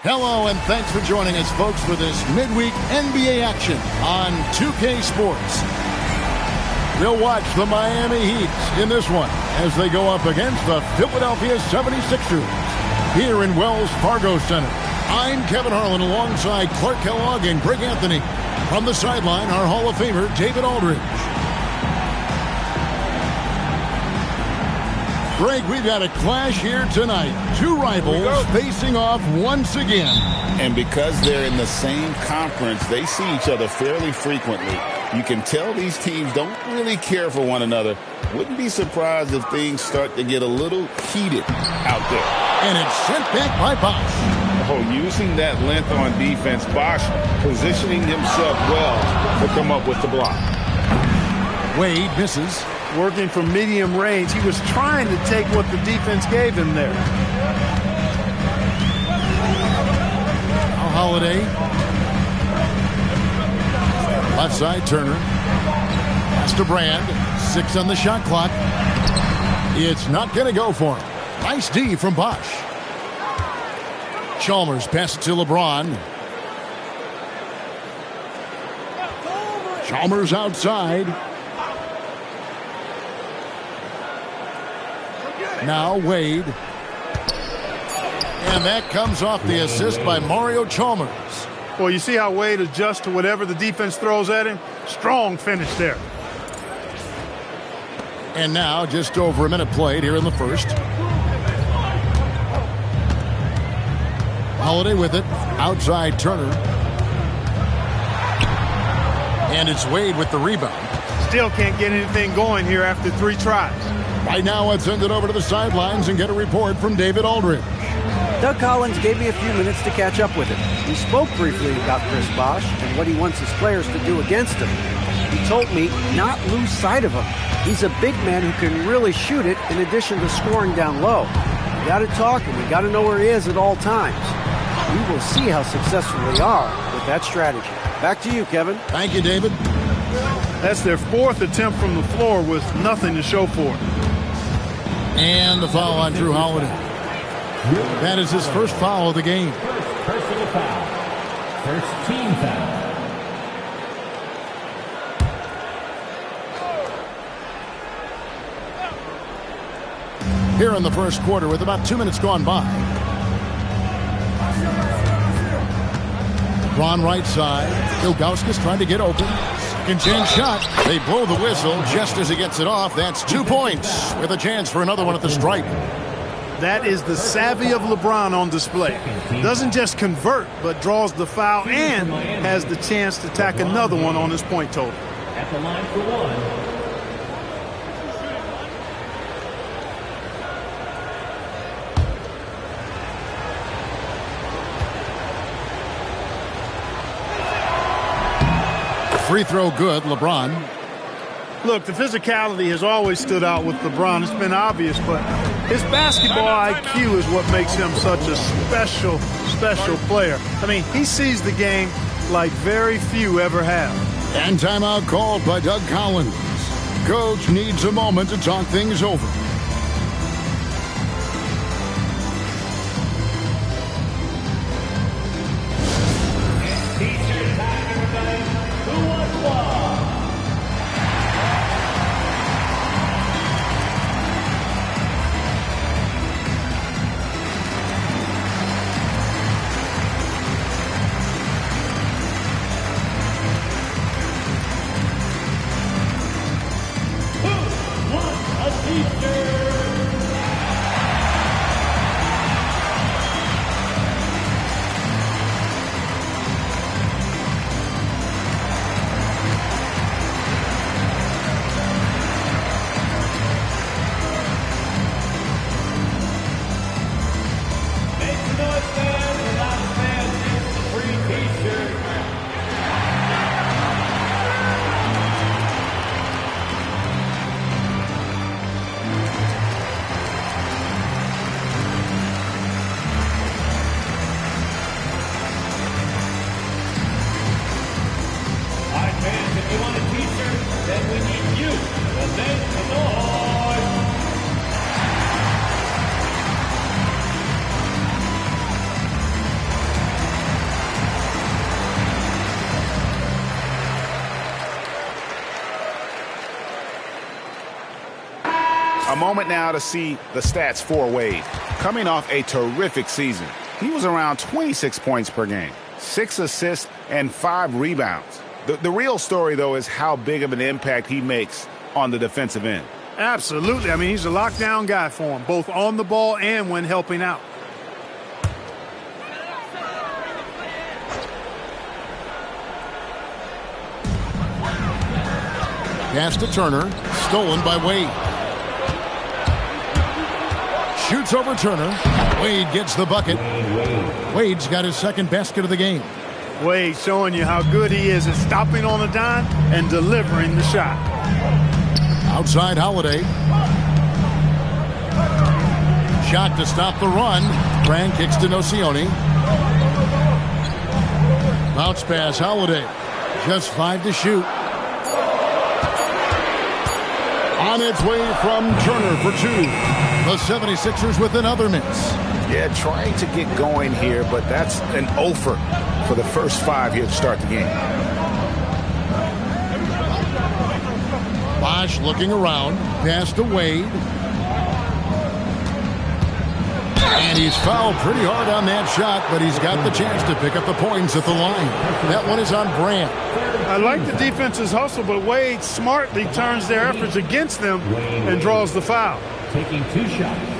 Hello, and thanks for joining us, folks, for this midweek NBA action on 2K Sports. We'll watch the Miami Heat in this one as they go up against the Philadelphia 76ers here in Wells Fargo Center. I'm Kevin Harlan alongside Clark Kellogg and Greg Anthony. From the sideline, our Hall of Famer, David Aldridge. Greg, we've got a clash here tonight. Two rivals facing off once again. And because they're in the same conference, they see each other fairly frequently. You can tell these teams don't really care for one another. Wouldn't be surprised if things start to get a little heated out there. And it's sent back by Bosh. Oh, using that length on defense, Bosh positioning himself well to come up with the block. Wade misses. Working from medium range, he was trying to take what the defense gave him there. Now Holiday. Left side, Turner. Pass to Brand. 6 on the shot clock. It's not going to go for him. Nice D from Bosh. Chalmers passes to LeBron. Chalmers outside. Now Wade. And that comes off the assist by Mario Chalmers. Well, you see how Wade adjusts to whatever the defense throws at him? Strong finish there. And now just over a minute played here in the first. Holiday with it. Outside Turner. And it's Wade with the rebound. Still can't get anything going here after 3 tries. Right now, let's send it over to the sidelines and get a report from David Aldridge. Doug Collins gave me a few minutes to catch up with him. He spoke briefly about Chris Bosh and what he wants his players to do against him. He told me not lose sight of him. He's a big man who can really shoot it in addition to scoring down low. We got to talk and we got to know where he is at all times. We will see how successful they are with that strategy. Back to you, Kevin. Thank you, David. That's their 4th attempt from the floor with nothing to show for it. And the foul on Drew Holiday. That is his first foul of the game. First personal foul. First team foul. Here in the first quarter with about 2 minutes gone by. LeBron right side. Ilgauskas trying to get open. Second chance shot. They blow the whistle just as he gets it off. That's 2 points with a chance for another one at the stripe. That is the savvy of LeBron on display. Doesn't just convert, but draws the foul and has the chance to tack another one on his point total. At the line for one. Free throw good, LeBron. Look, the physicality has always stood out with LeBron. It's been obvious, but his basketball IQ is what makes him such a special player. I mean, he sees the game like very few ever have. And timeout called by Doug Collins. Coach needs a moment to talk things over. Eastern A moment now to see the stats for Wade. Coming off a terrific season, he was around 26 points per game, 6 assists, and 5 rebounds. The real story, though, is how big of an impact he makes on the defensive end. Absolutely. I mean, he's a lockdown guy for him, both on the ball and when helping out. Pass to Turner. Stolen by Wade. Shoots over Turner. Wade gets the bucket. Wade's got his second basket of the game. Wade showing you how good he is at stopping on a dime and delivering the shot. Outside Holiday. Shot to stop the run. Brand kicks to Nocioni. Bounce pass Holiday. Just 5 to shoot. On its way from Turner for 2. The 76ers with another miss. Yeah, trying to get going here, but that's an offer for the first 5 here to start the game. Bosh looking around. Pass to Wade. And he's fouled pretty hard on that shot, but he's got the chance to pick up the points at the line. That one is on Brand. I like the defense's hustle, but Wade smartly turns their efforts against them and draws the foul. Taking 2 shots.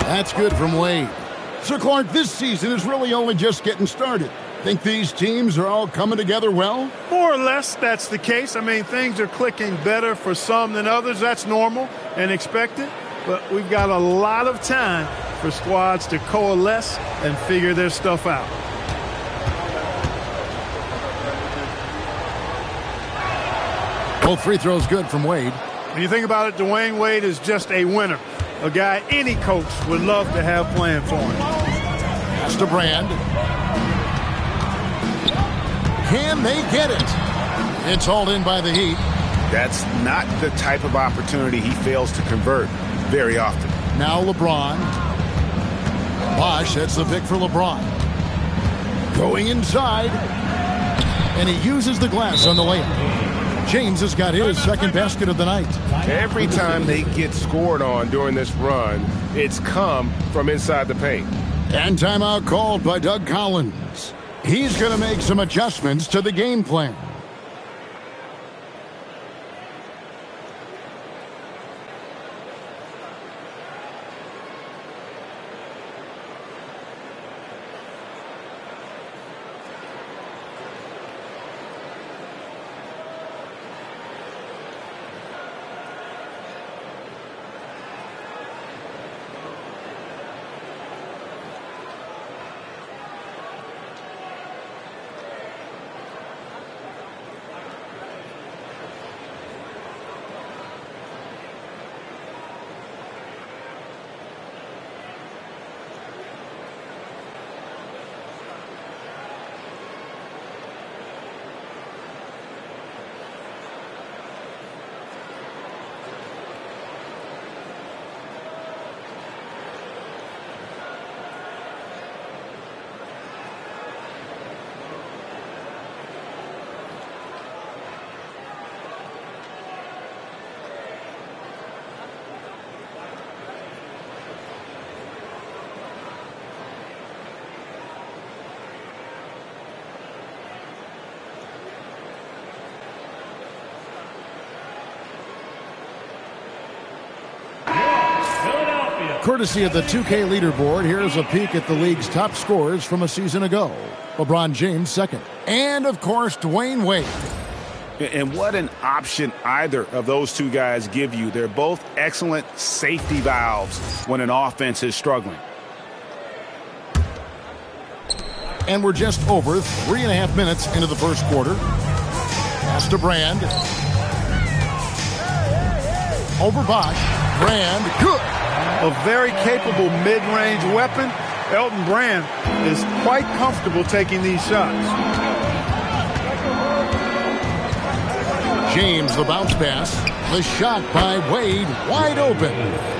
That's good from Wade. So, Clark, this season is really only just getting started. Think these teams are all coming together well? More or less, that's the case. I mean, things are clicking better for some than others. That's normal and expected. But we've got a lot of time for squads to coalesce and figure their stuff out. Both free throws good from Wade. When you think about it, Dwayne Wade is just a winner. A guy any coach would love to have playing for him. Pass to Brand. Can they get it? It's hauled in by the Heat. That's not the type of opportunity he fails to convert very often. Now LeBron. Bosh sets the pick for LeBron. Going inside. And he uses the glass on the layup. James has got his second basket of the night. Every time they get scored on during this run, it's come from inside the paint. And timeout called by Doug Collins. He's going to make some adjustments to the game plan. Courtesy of the 2K leaderboard, here's a peek at the league's top scorers from a season ago. LeBron James second. And, of course, Dwayne Wade. And what an option either of those two guys give you. They're both excellent safety valves when an offense is struggling. And we're just over 3.5 minutes into the first quarter. Pass to Brand. Over Bosh. Brand, good. A very capable mid-range weapon, Elton Brand is quite comfortable taking these shots. James, the bounce pass. The shot by Wade, wide open.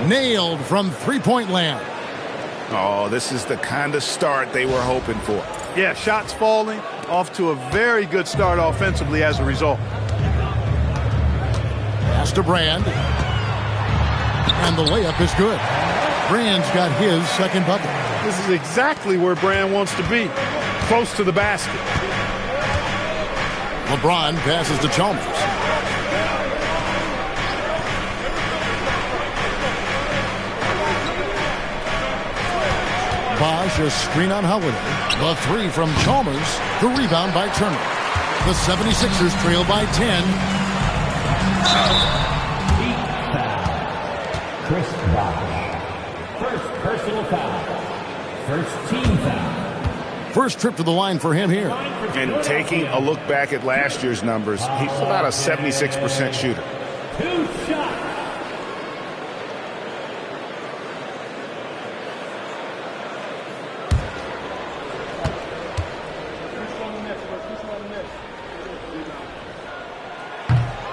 Nailed from three-point land. Oh, this is the kind of start they were hoping for. Yeah, shots falling, off to a very good start offensively as a result. Pass to Brand. And the layup is good. Brand's got his second bucket. This is exactly where Brand wants to be, close to the basket. LeBron passes to Chalmers. Bosch, a screen on Holiday. The three from Chalmers. The rebound by Turner. The 76ers trail by 10. Chris Bosh. First personal foul. First team foul. First trip to the line for him here. And taking a look back at last year's numbers, he's about a 76% shooter. 2 shots.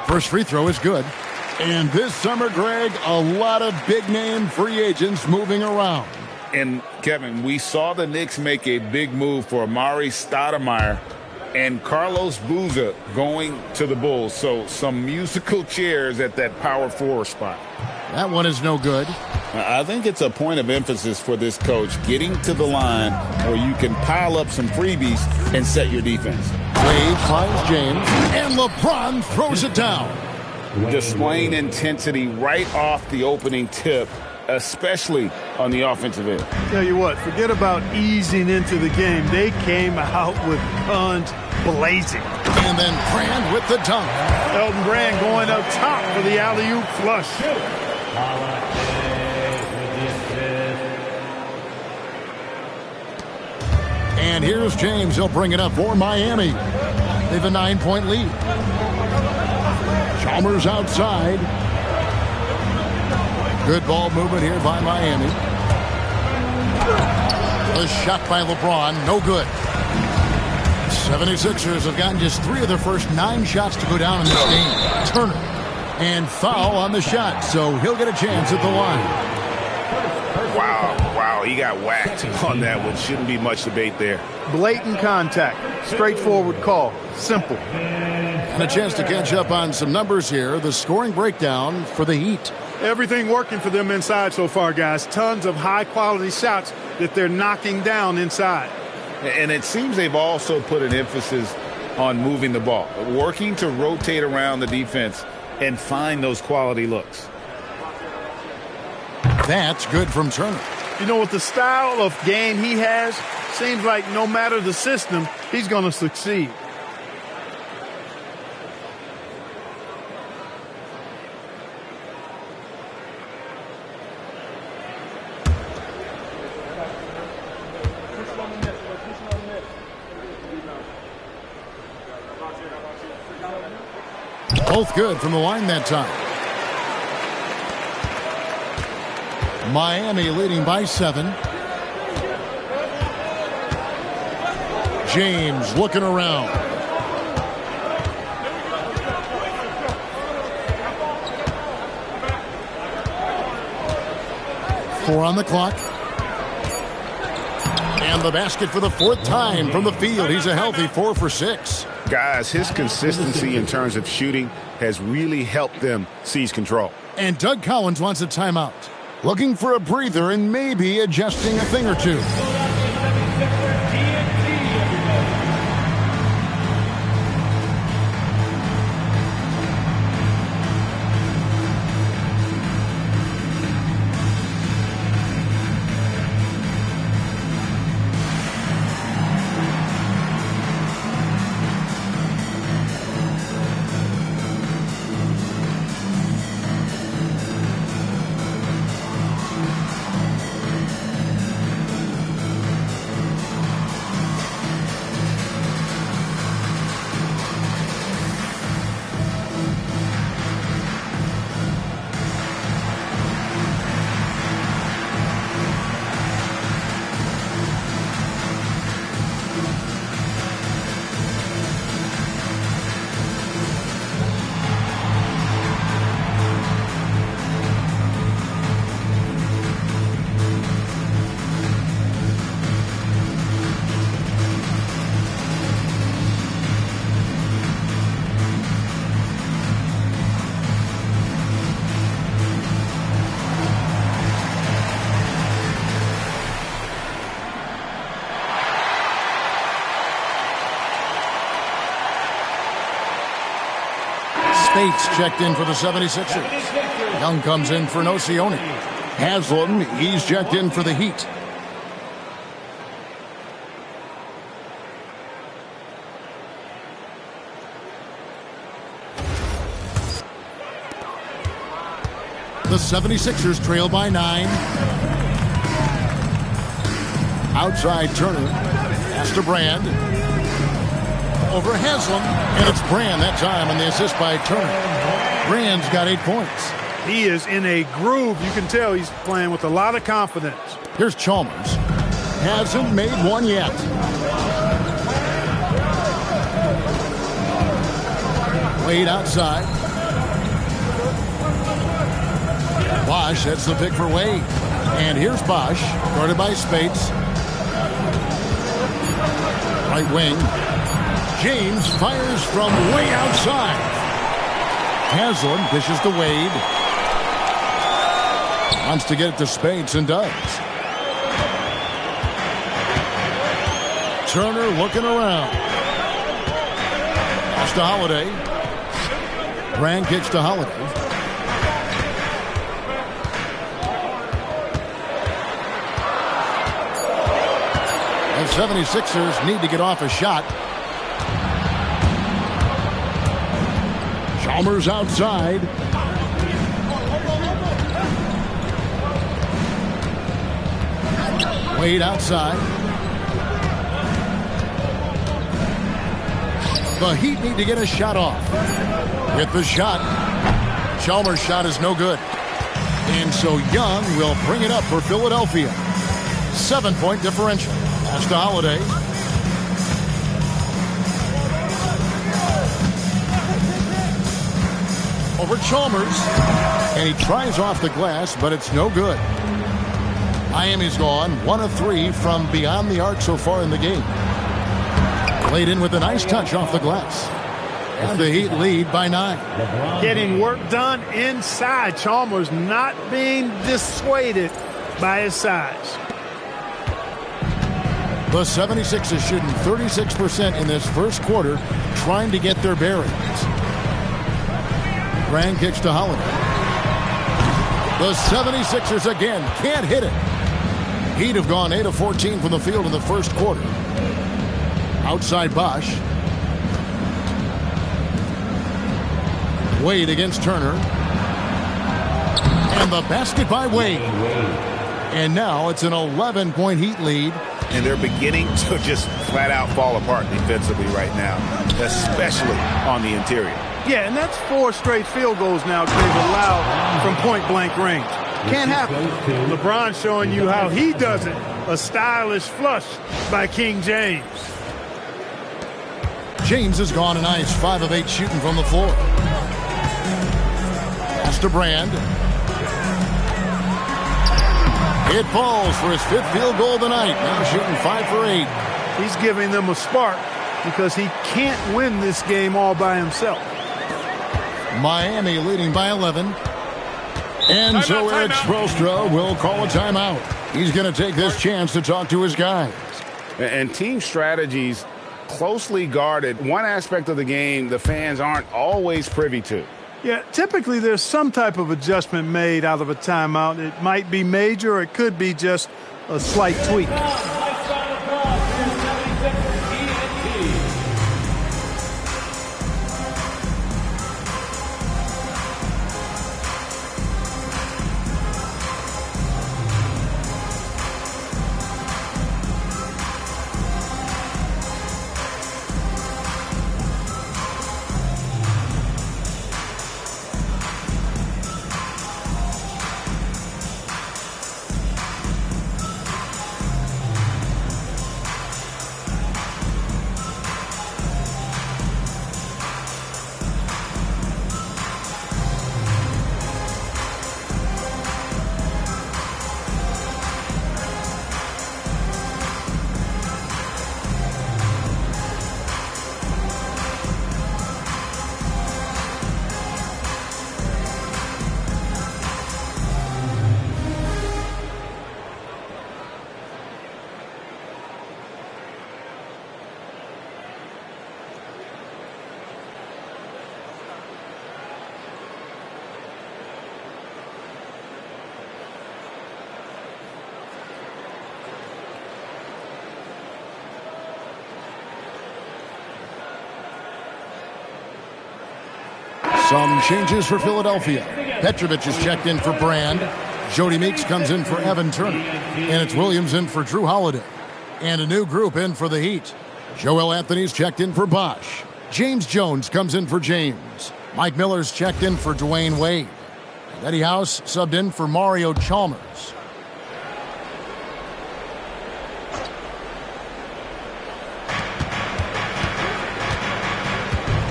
First free throw is good. And this summer, Greg, a lot of big-name free agents moving around. And, Kevin, we saw the Knicks make a big move for Amari Stoudemire and Carlos Boozer going to the Bulls. So some musical chairs at that power forward spot. That one is no good. I think it's a point of emphasis for this coach, getting to the line where you can pile up some freebies and set your defense. Wade finds James, and LeBron throws it down. Displaying intensity right off the opening tip, especially on the offensive end. Tell you what, forget about easing into the game. They came out with guns blazing. And then Brand with the dunk. Elton Brand going up top for the alley-oop flush. And here's James. He'll bring it up for Miami. They have a 9-point lead. Chalmers outside. Good ball movement here by Miami. The shot by LeBron, no good. 76ers have gotten just 3 of their first 9 shots to go down in this game. Turner. And foul on the shot, so he'll get a chance at the line. Wow, he got whacked on that one. Shouldn't be much debate there. Blatant contact. Straightforward call. Simple. And a chance to catch up on some numbers here. The scoring breakdown for the Heat. Everything working for them inside so far, guys. Tons of high-quality shots that they're knocking down inside. And it seems they've also put an emphasis on moving the ball, working to rotate around the defense and find those quality looks. That's good from Turner. You know, with the style of game he has, seems like no matter the system, he's going to succeed. Both good from the line that time. Miami leading by 7. James looking around. Four on the clock. And the basket for the 4th time from the field. He's a healthy 4 for 6. Guys, his consistency in terms of shooting has really helped them seize control. And Doug Collins wants a timeout. Looking for a breather and maybe adjusting a thing or two. Spates checked in for the 76ers. Young comes in for Nocioni. Haslam, he's checked in for the Heat. The 76ers trail by 9. Outside Turner. Pass to Brand. Over Haslam. And it's Brand that time on the assist by Turner. Brand's got 8 points. He is in a groove. You can tell he's playing with a lot of confidence. Here's Chalmers. Hasn't made one yet. Wade outside. Bosch, that's the pick for Wade. And here's Bosch, guarded by Spates. Right wing. James fires from way outside. Haslam dishes to Wade. Wants to get it to Spates and does. Turner looking around. Pass to Holiday. Brand kicks to Holiday. The 76ers need to get off a shot. Chalmers outside. Wade outside. The Heat need to get a shot off. With the shot. Chalmers' shot is no good. And so Young will bring it up for Philadelphia. 7-point differential. Pass to Holiday. Over Chalmers. And he tries off the glass, but it's no good. Miami's gone 1 of 3 from beyond the arc so far in the game. Played in with a nice touch off the glass. And the Heat lead by 9. Getting work done inside. Chalmers not being dissuaded by his size. The 76ers shooting 36% in this first quarter, trying to get their bearings. Brand kicks to Holiday. The 76ers again can't hit it. Heat have gone 8 of 14 from the field in the first quarter. Outside Bosch. Wade against Turner. And the basket by Wade. And now it's an 11-point Heat lead. And they're beginning to just flat out fall apart defensively right now, especially on the interior. Yeah, and that's 4 straight field goals now they've allowed from point-blank range. Can't happen. LeBron showing you how he does it. A stylish flush by King James. James has gone a nice 5 of 8 shooting from the floor. Pass to Brand. It falls for his 5th field goal tonight. Now shooting 5 for 8. He's giving them a spark because he can't win this game all by himself. Miami leading by 11. And so Eric Spoelstra will call a timeout. He's going to take this chance to talk to his guys. And team strategies closely guarded. One aspect of the game the fans aren't always privy to. Yeah, typically there's some type of adjustment made out of a timeout. It might be major, or it could be just a slight tweak. Some changes for Philadelphia. Petrovic is checked in for Brand. Jody Meeks comes in for Evan Turner. And it's Williams in for Drew Holiday. And a new group in for the Heat. Joel Anthony's checked in for Bosch. James Jones comes in for James. Mike Miller's checked in for Dwayne Wade. And Eddie House subbed in for Mario Chalmers.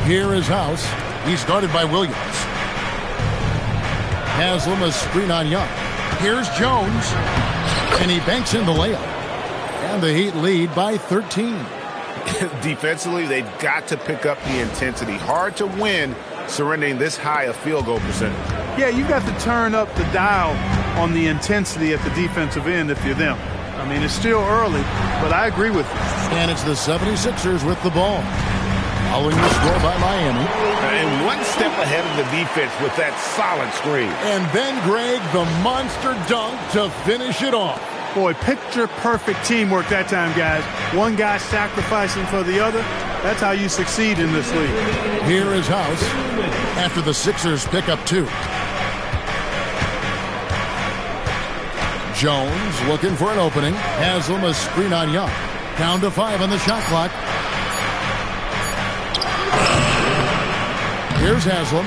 Here is House. He's started by Williams. Haslam a screen on Young. Here's Jones. And he banks in the layup. And the Heat lead by 13. Defensively, they've got to pick up the intensity. Hard to win surrendering this high a field goal percentage. Yeah, you got to turn up the dial on the intensity at the defensive end if you're them. I mean, it's still early, but I agree with you. And it's the 76ers with the ball. Following the score by Miami. And one step ahead of the defense with that solid screen. And then Greg, the monster dunk to finish it off. Boy, picture-perfect teamwork that time, guys. One guy sacrificing for the other. That's how you succeed in this league. Here is House after the Sixers pick up 2. Jones looking for an opening. Haslam a screen on Young. Down to 5 on the shot clock. Here's Haslam,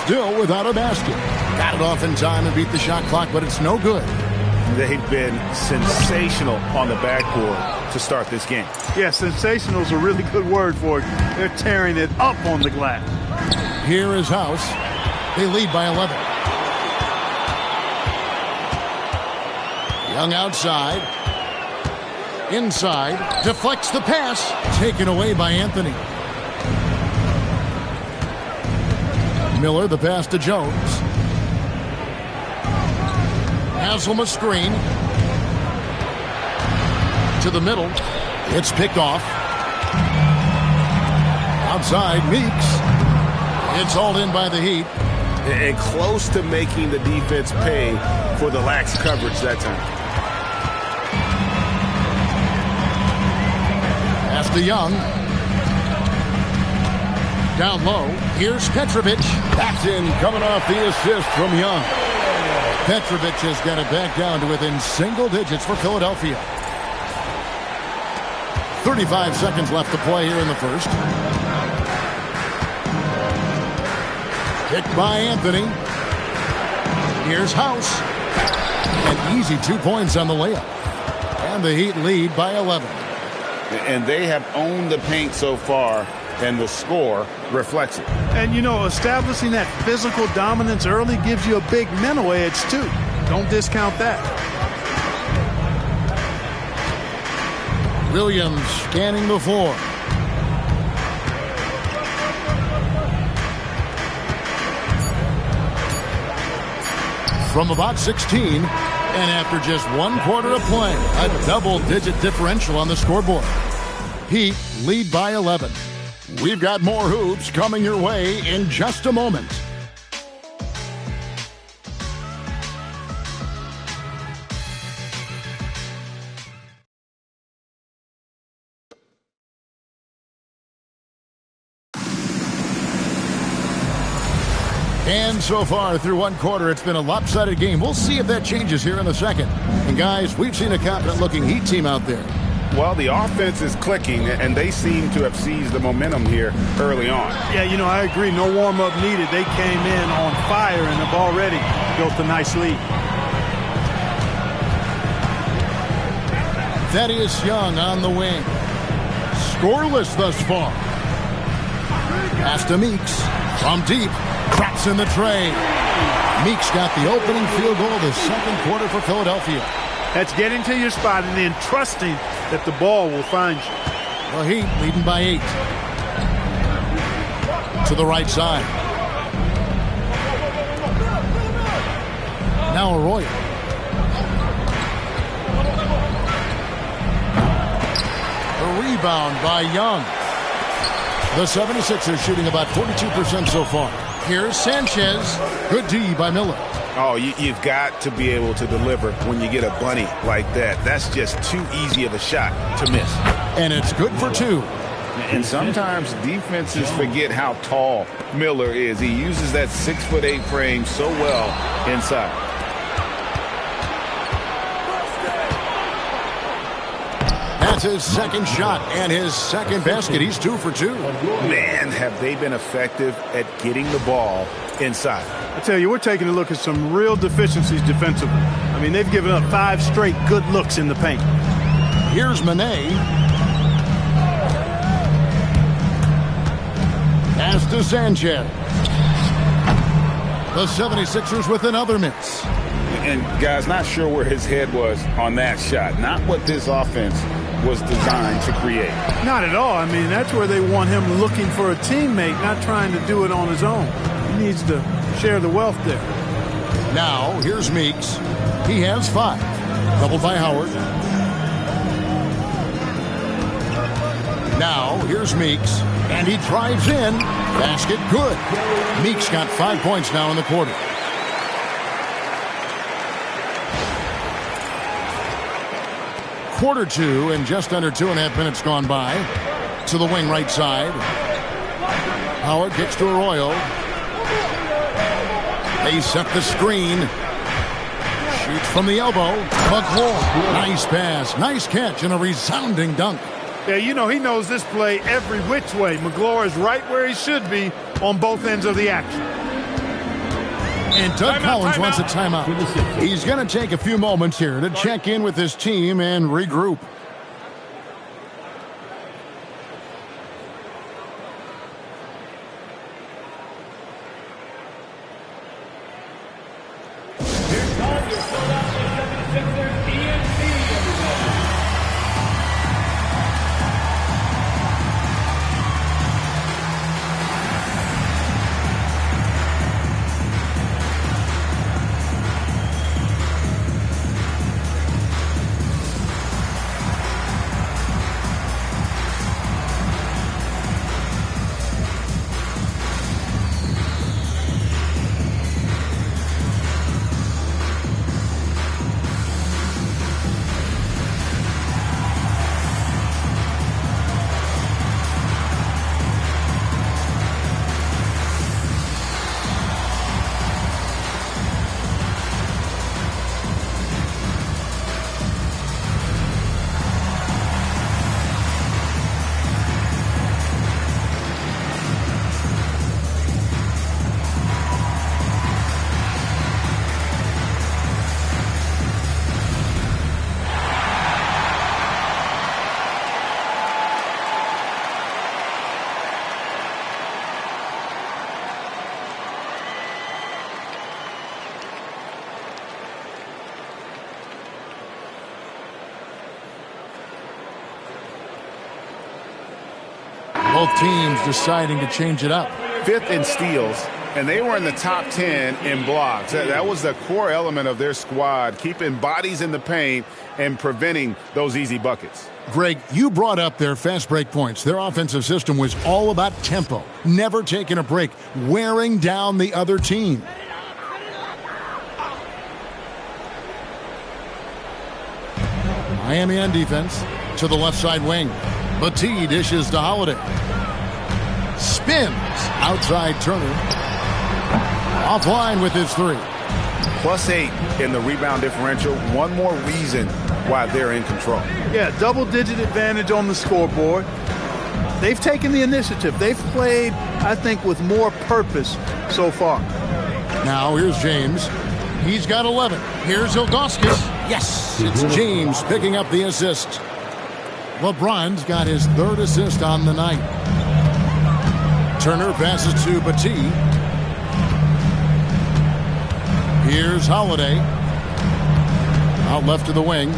still without a basket. Got it off in time and beat the shot clock, but it's no good. They've been sensational on the backboard to start this game. Yeah, sensational is a really good word for it. They're tearing it up on the glass. Here is House. They lead by 11. Young outside. Inside. Deflects the pass. Taken away by Anthony. Miller, the pass to Jones. Haslam a screen. To the middle. It's picked off. Outside, Meeks. It's hauled in by the Heat. And close to making the defense pay for the lax coverage that time. Pass to Young. Down low. Here's Petrovic. Backed in, coming off the assist from Young. Petrovic has got it back down to within single digits for Philadelphia. 35 seconds left to play here in the first. Picked by Anthony. Here's House. An easy 2 points on the layup. And the Heat lead by 11. And they have owned the paint so far, and the score reflects it. And, you know, establishing that physical dominance early gives you a big mental edge, too. Don't discount that. Williams scanning the floor. From about 16, and after just 1 quarter of play, a double-digit differential on the scoreboard. Heat lead by 11. We've got more hoops coming your way in just a moment. And so far through 1 quarter, it's been a lopsided game. We'll see if that changes here in the second. And guys, we've seen a confident-looking Heat team out there. Well, the offense is clicking, and they seem to have seized the momentum here early on. Yeah, you know, I agree. No warm-up needed. They came in on fire and have already built a nice lead. Thaddeus Young on the wing. Scoreless thus far. Pass to Meeks. From deep. Drops in the tray. Meeks got the opening field goal of the second quarter for Philadelphia. That's getting to your spot and then trusting that the ball will find you. The Heat leading by 8. To the right side. Now Arroyo. The rebound by Young. The 76ers shooting about 42% so far. Here's Sanchez. Good D by Miller. Oh, you've got to be able to deliver when you get a bunny like that. That's just too easy of a shot to miss. And it's good for 2. And sometimes defenses forget how tall Miller is. He uses that 6'8" frame so well inside. That's his second shot and his second basket. He's 2 for 2. Man, have they been effective at getting the ball inside. I tell you, we're taking a look at some real deficiencies defensively. I mean, they've given up 5 straight good looks in the paint. Here's Manet. Pass to Sanchez. The 76ers with another miss. And, guys, not sure where his head was on that shot. Not what this offense was designed to create. Not at all. I mean, that's where they want him looking for a teammate, not trying to do it on his own. He needs to share the wealth there. Now, here's Meeks. He has 5. Doubled by Howard. Now, here's Meeks. And he drives in. Basket good. Meeks got 5 points now in the quarter. Quarter 2 and just under 2.5 minutes gone by. To the wing right side. Howard gets to Arroyo. They set the screen. Shoots from the elbow. McClure. Nice pass. Nice catch and a resounding dunk. Yeah, you know, he knows this play every which way. McClure is right where he should be on both ends of the action. And Doug Collins wants a timeout. He's going to take a few moments here to check in with his team and regroup. Both teams deciding to change it up. 5th in steals, and they were in the top 10 in blocks. That was the core element of their squad, keeping bodies in the paint and preventing those easy buckets. Greg, you brought up their fast break points. Their offensive system was all about tempo, never taking a break, wearing down the other team. Miami on defense to the left side wing. Battie dishes to Holiday. Spins outside Turner. Offline with his 3. +8 in the rebound differential. One more reason why they're in control. Yeah, double-digit advantage on the scoreboard. They've taken the initiative. They've played, I think, with more purpose so far. Now here's James. He's got 11. Here's Ilgauskas. Yes, it's James picking up the assist. LeBron's got his 3rd assist on the night. Turner passes to Battie. Here's Holiday. Out left to the wing.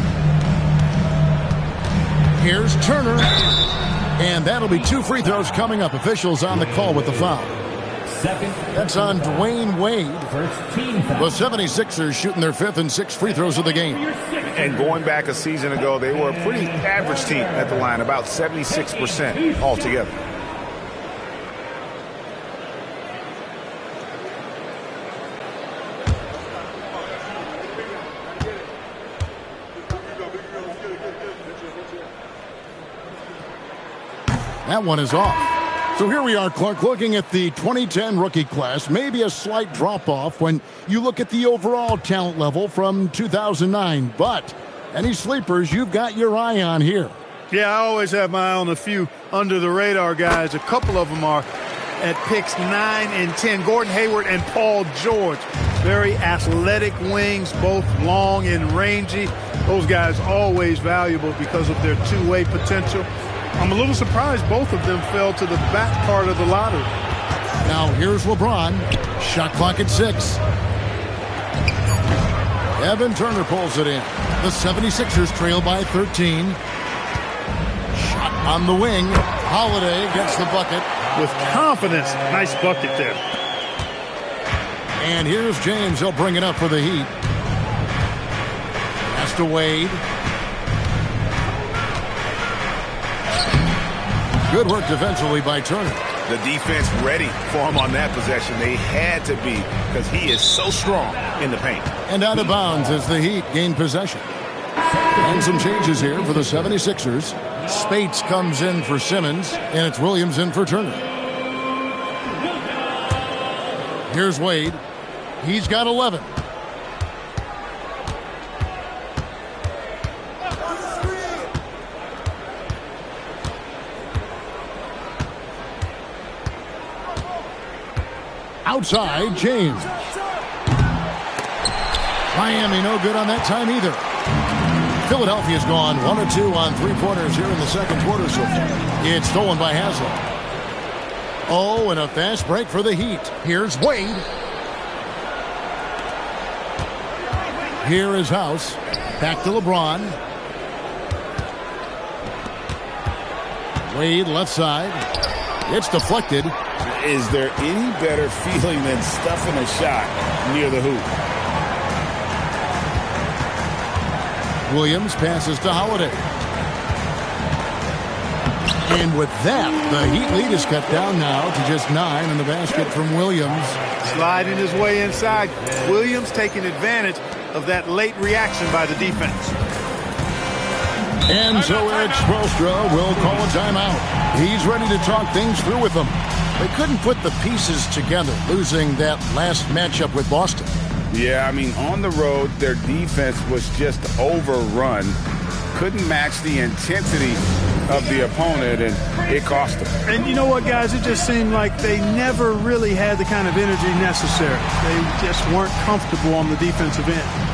Here's Turner. And that'll be 2 free throws coming up. Officials on the call with the foul. That's on Dwayne Wade. The 76ers shooting their 5th and 6th free throws of the game. And going back a season ago, they were a pretty average team at the line, about 76% altogether. That one is off. So here we are, Clark, looking at the 2010 rookie class. Maybe a slight drop-off when you look at the overall talent level from 2009. But any sleepers you've got your eye on here? Yeah, I always have my eye on a few under-the-radar guys. A couple of them are at picks 9 and 10. Gordon Hayward and Paul George. Very athletic wings, both long and rangy. Those guys always valuable because of their two-way potential. I'm a little surprised both of them fell to the back part of the lottery. Now here's LeBron. Shot clock at 6. Evan Turner pulls it in. The 76ers trail by 13. Shot on the wing. Holiday gets the bucket. With confidence. Nice bucket there. And here's James. He'll bring it up for the Heat. Pass to Wade. Good work defensively by Turner. The defense ready for him on that possession. They had to be because he is so strong in the paint. And out of bounds as the Heat gain possession. And some changes here for the 76ers. Spates comes in for Simmons, and it's Williams in for Turner. Here's Wade. He's got 11. Outside, James. Miami no good on that time either. Philadelphia's gone 1 of 2 on three-pointers here in the second quarter so far. It's stolen by Haslem. Oh, and a fast break for the Heat. Here's Wade. Here is House. Back to LeBron. Wade left side. It's deflected. Is there any better feeling than stuffing a shot near the hoop? Williams passes to Holiday. And with that, the Heat lead is cut down now to just 9 in the basket from Williams. Sliding his way inside. Williams taking advantage of that late reaction by the defense. And so Eric Spoelstra will call a timeout. He's ready to talk things through with them. They couldn't put the pieces together, losing that last matchup with Boston. Yeah, I mean, on the road, their defense was just overrun. Couldn't match the intensity of the opponent, and it cost them. And you know what, guys? It just seemed like they never really had the kind of energy necessary. They just weren't comfortable on the defensive end.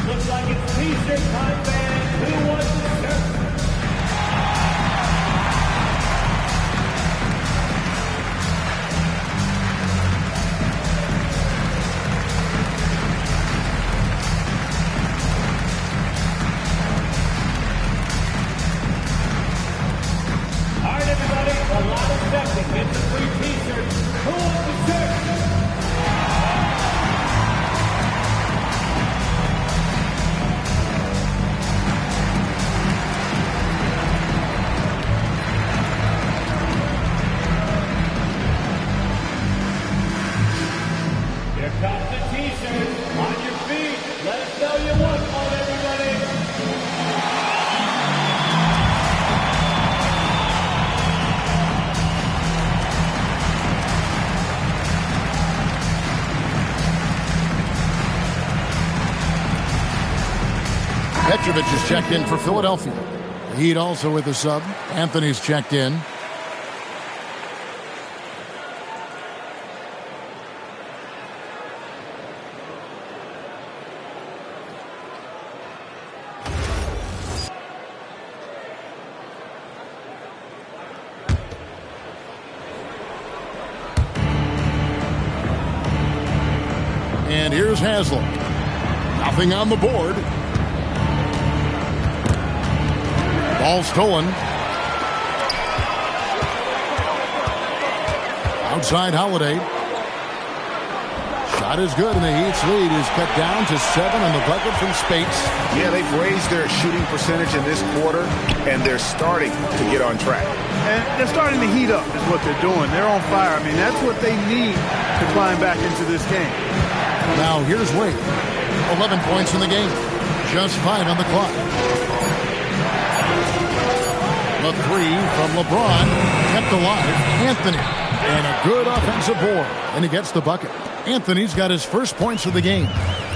Looks like it's T-shirt time, man. Who wants the shirt? All right, everybody, a lot of accepting. Get the free T-shirt. Who wants the shirt? Here comes the T-shirt. On your feet. Let us know you want one, everybody. Petrovic is checked in for Philadelphia. The Heat also with a sub. Anthony's checked in. And here's Haslem. Nothing on the board. Ball stolen. Outside Holiday. Shot is good, and the Heat's lead is cut down to 7 on the bucket from Spates. Yeah, they've raised their shooting percentage in this quarter, and they're starting to get on track. And they're starting to heat up is what they're doing. They're on fire. I mean, that's what they need to climb back into this game. Now here's Wade. 11 points in the game. Just 5 on the clock. The three from LeBron kept alive. Anthony. And a good offensive board. And he gets the bucket. Anthony's got his first points of the game.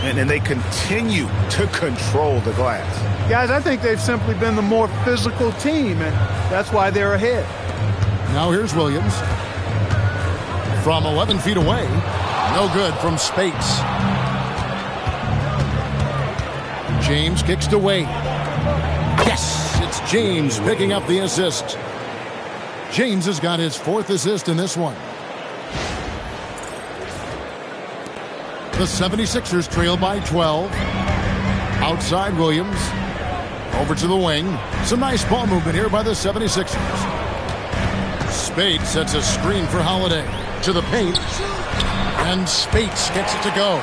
And they continue to control the glass. Guys, I think they've simply been the more physical team, and that's why they're ahead. Now here's Williams. From 11 feet away. No good from Spates. James kicks to Wade. Yes, it's James picking up the assist. James has got his 4th assist in this one. The 76ers trail by 12. Outside Williams. Over to the wing. Some nice ball movement here by the 76ers. Spates sets a screen for Holiday. To the paint. And Spates gets it to go.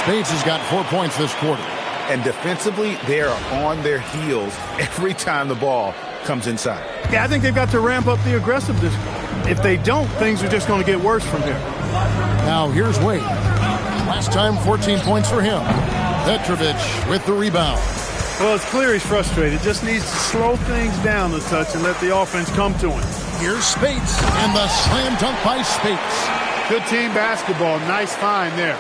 Spates has got 4 points this quarter. And defensively, they are on their heels every time the ball comes inside. Yeah, I think they've got to ramp up the aggressiveness. If they don't, things are just going to get worse from here. Now here's Wade. Last time, 14 points for him. Petrovic with the rebound. Well, it's clear he's frustrated. Just needs to slow things down a touch and let the offense come to him. Here's Spates, and the slam dunk by Spates. Good team basketball. Nice find there.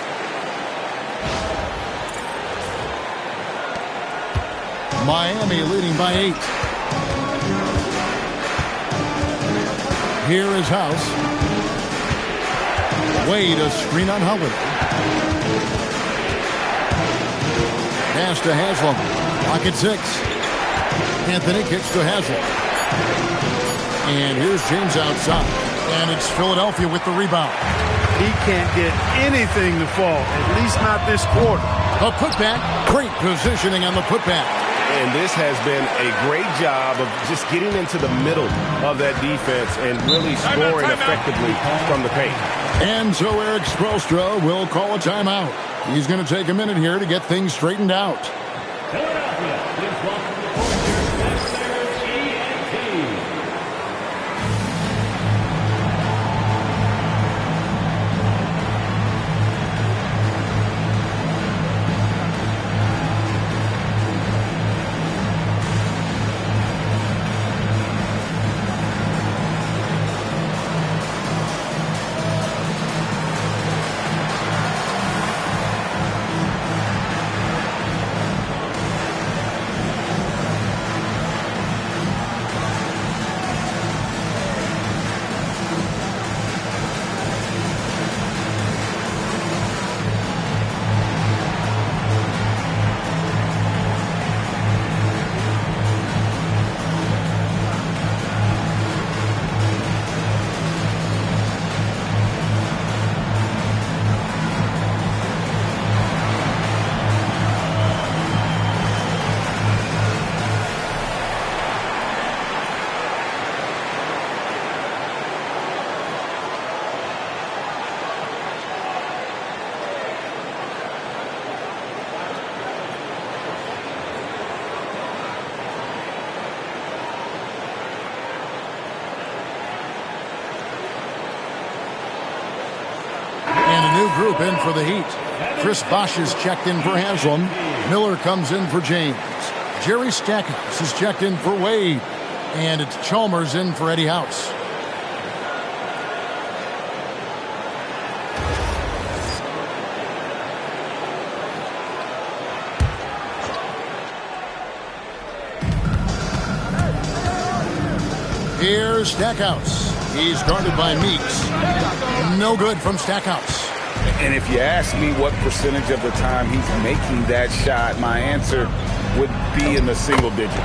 Miami leading by 8. Here is House. Wade, a screen on Holiday. Pass to Haslam. Clock at 6. Anthony kicks to Haslam. And here's James outside. And it's Philadelphia with the rebound. He can't get anything to fall, at least not this quarter. A putback. Great positioning on the putback. And this has been a great job of just getting into the middle of that defense and really scoring effectively from the paint. And so Eric Spoelstra will call a timeout. He's going to take a minute here to get things straightened out. Philadelphia is welcome to court here at center TNT. Group in for the Heat. Chris Bosh is checked in for Haslam. Miller comes in for James. Jerry Stackhouse is checked in for Wade. And it's Chalmers in for Eddie House. Here's Stackhouse. He's guarded by Meeks. No good from Stackhouse. And if you ask me what percentage of the time he's making that shot, my answer would be in the single digits.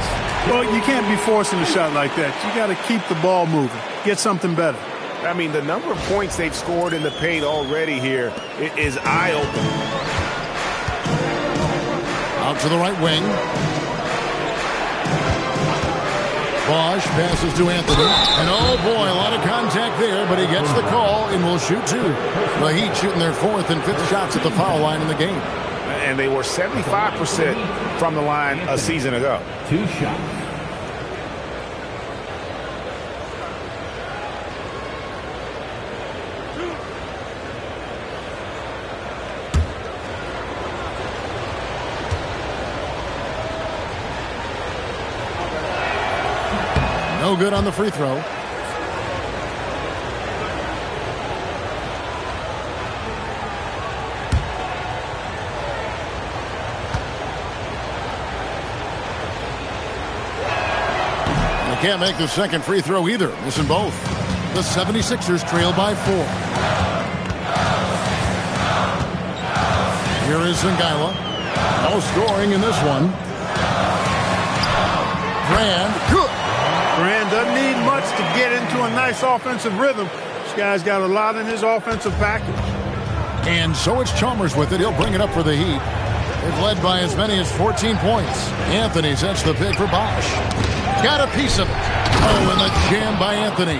Well, you can't be forcing a shot like that. You got to keep the ball moving. Get something better. I mean, the number of points they've scored in the paint already here is eye-opening. Out to the right wing. Bosh passes to Anthony. And oh boy, a lot of contact there, but he gets the call and will shoot 2. The Heat shooting their 4th and 5th shots at the foul line in the game. And they were 75% from the line a season ago. 2 shots. No good on the free throw. Can't make the second free throw either. Missing both. The 76ers trail by 4. Here is Zingala. No scoring in this one. Brand. Good. Brand doesn't need much to get into a nice offensive rhythm. This guy's got a lot in his offensive package. And so it's Chalmers with it. He'll bring it up for the Heat. They've led by as many as 14 points. Anthony sets the pick for Bosh. Got a piece of it. Oh, and the jam by Anthony.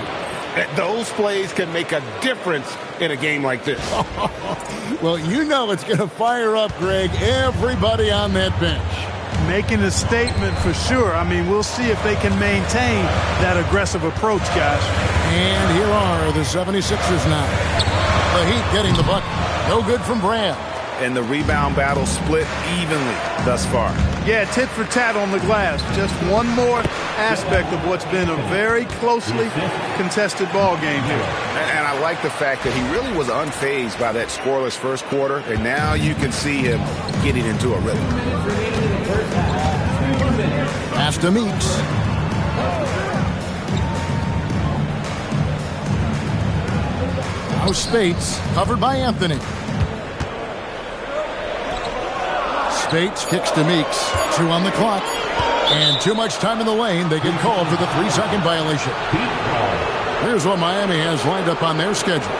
Those plays can make a difference in a game like this. Well, you know it's going to fire up, Greg, everybody on that bench. Making a statement for sure. I mean, we'll see if they can maintain that aggressive approach, guys. And here are the 76ers now. The Heat getting the bucket. No good from Brand. And the rebound battle split evenly thus far. Yeah, tit for tat on the glass. Just one more aspect of what's been a very closely contested ball game here. And I like the fact that he really was unfazed by that scoreless first quarter, and now you can see him getting into a rhythm. Pass to Meeks. Now Spates, covered by Anthony. Spates kicks to Meeks. 2 on the clock. And too much time in the lane. They get called for the 3-second violation. Here's what Miami has lined up on their schedule.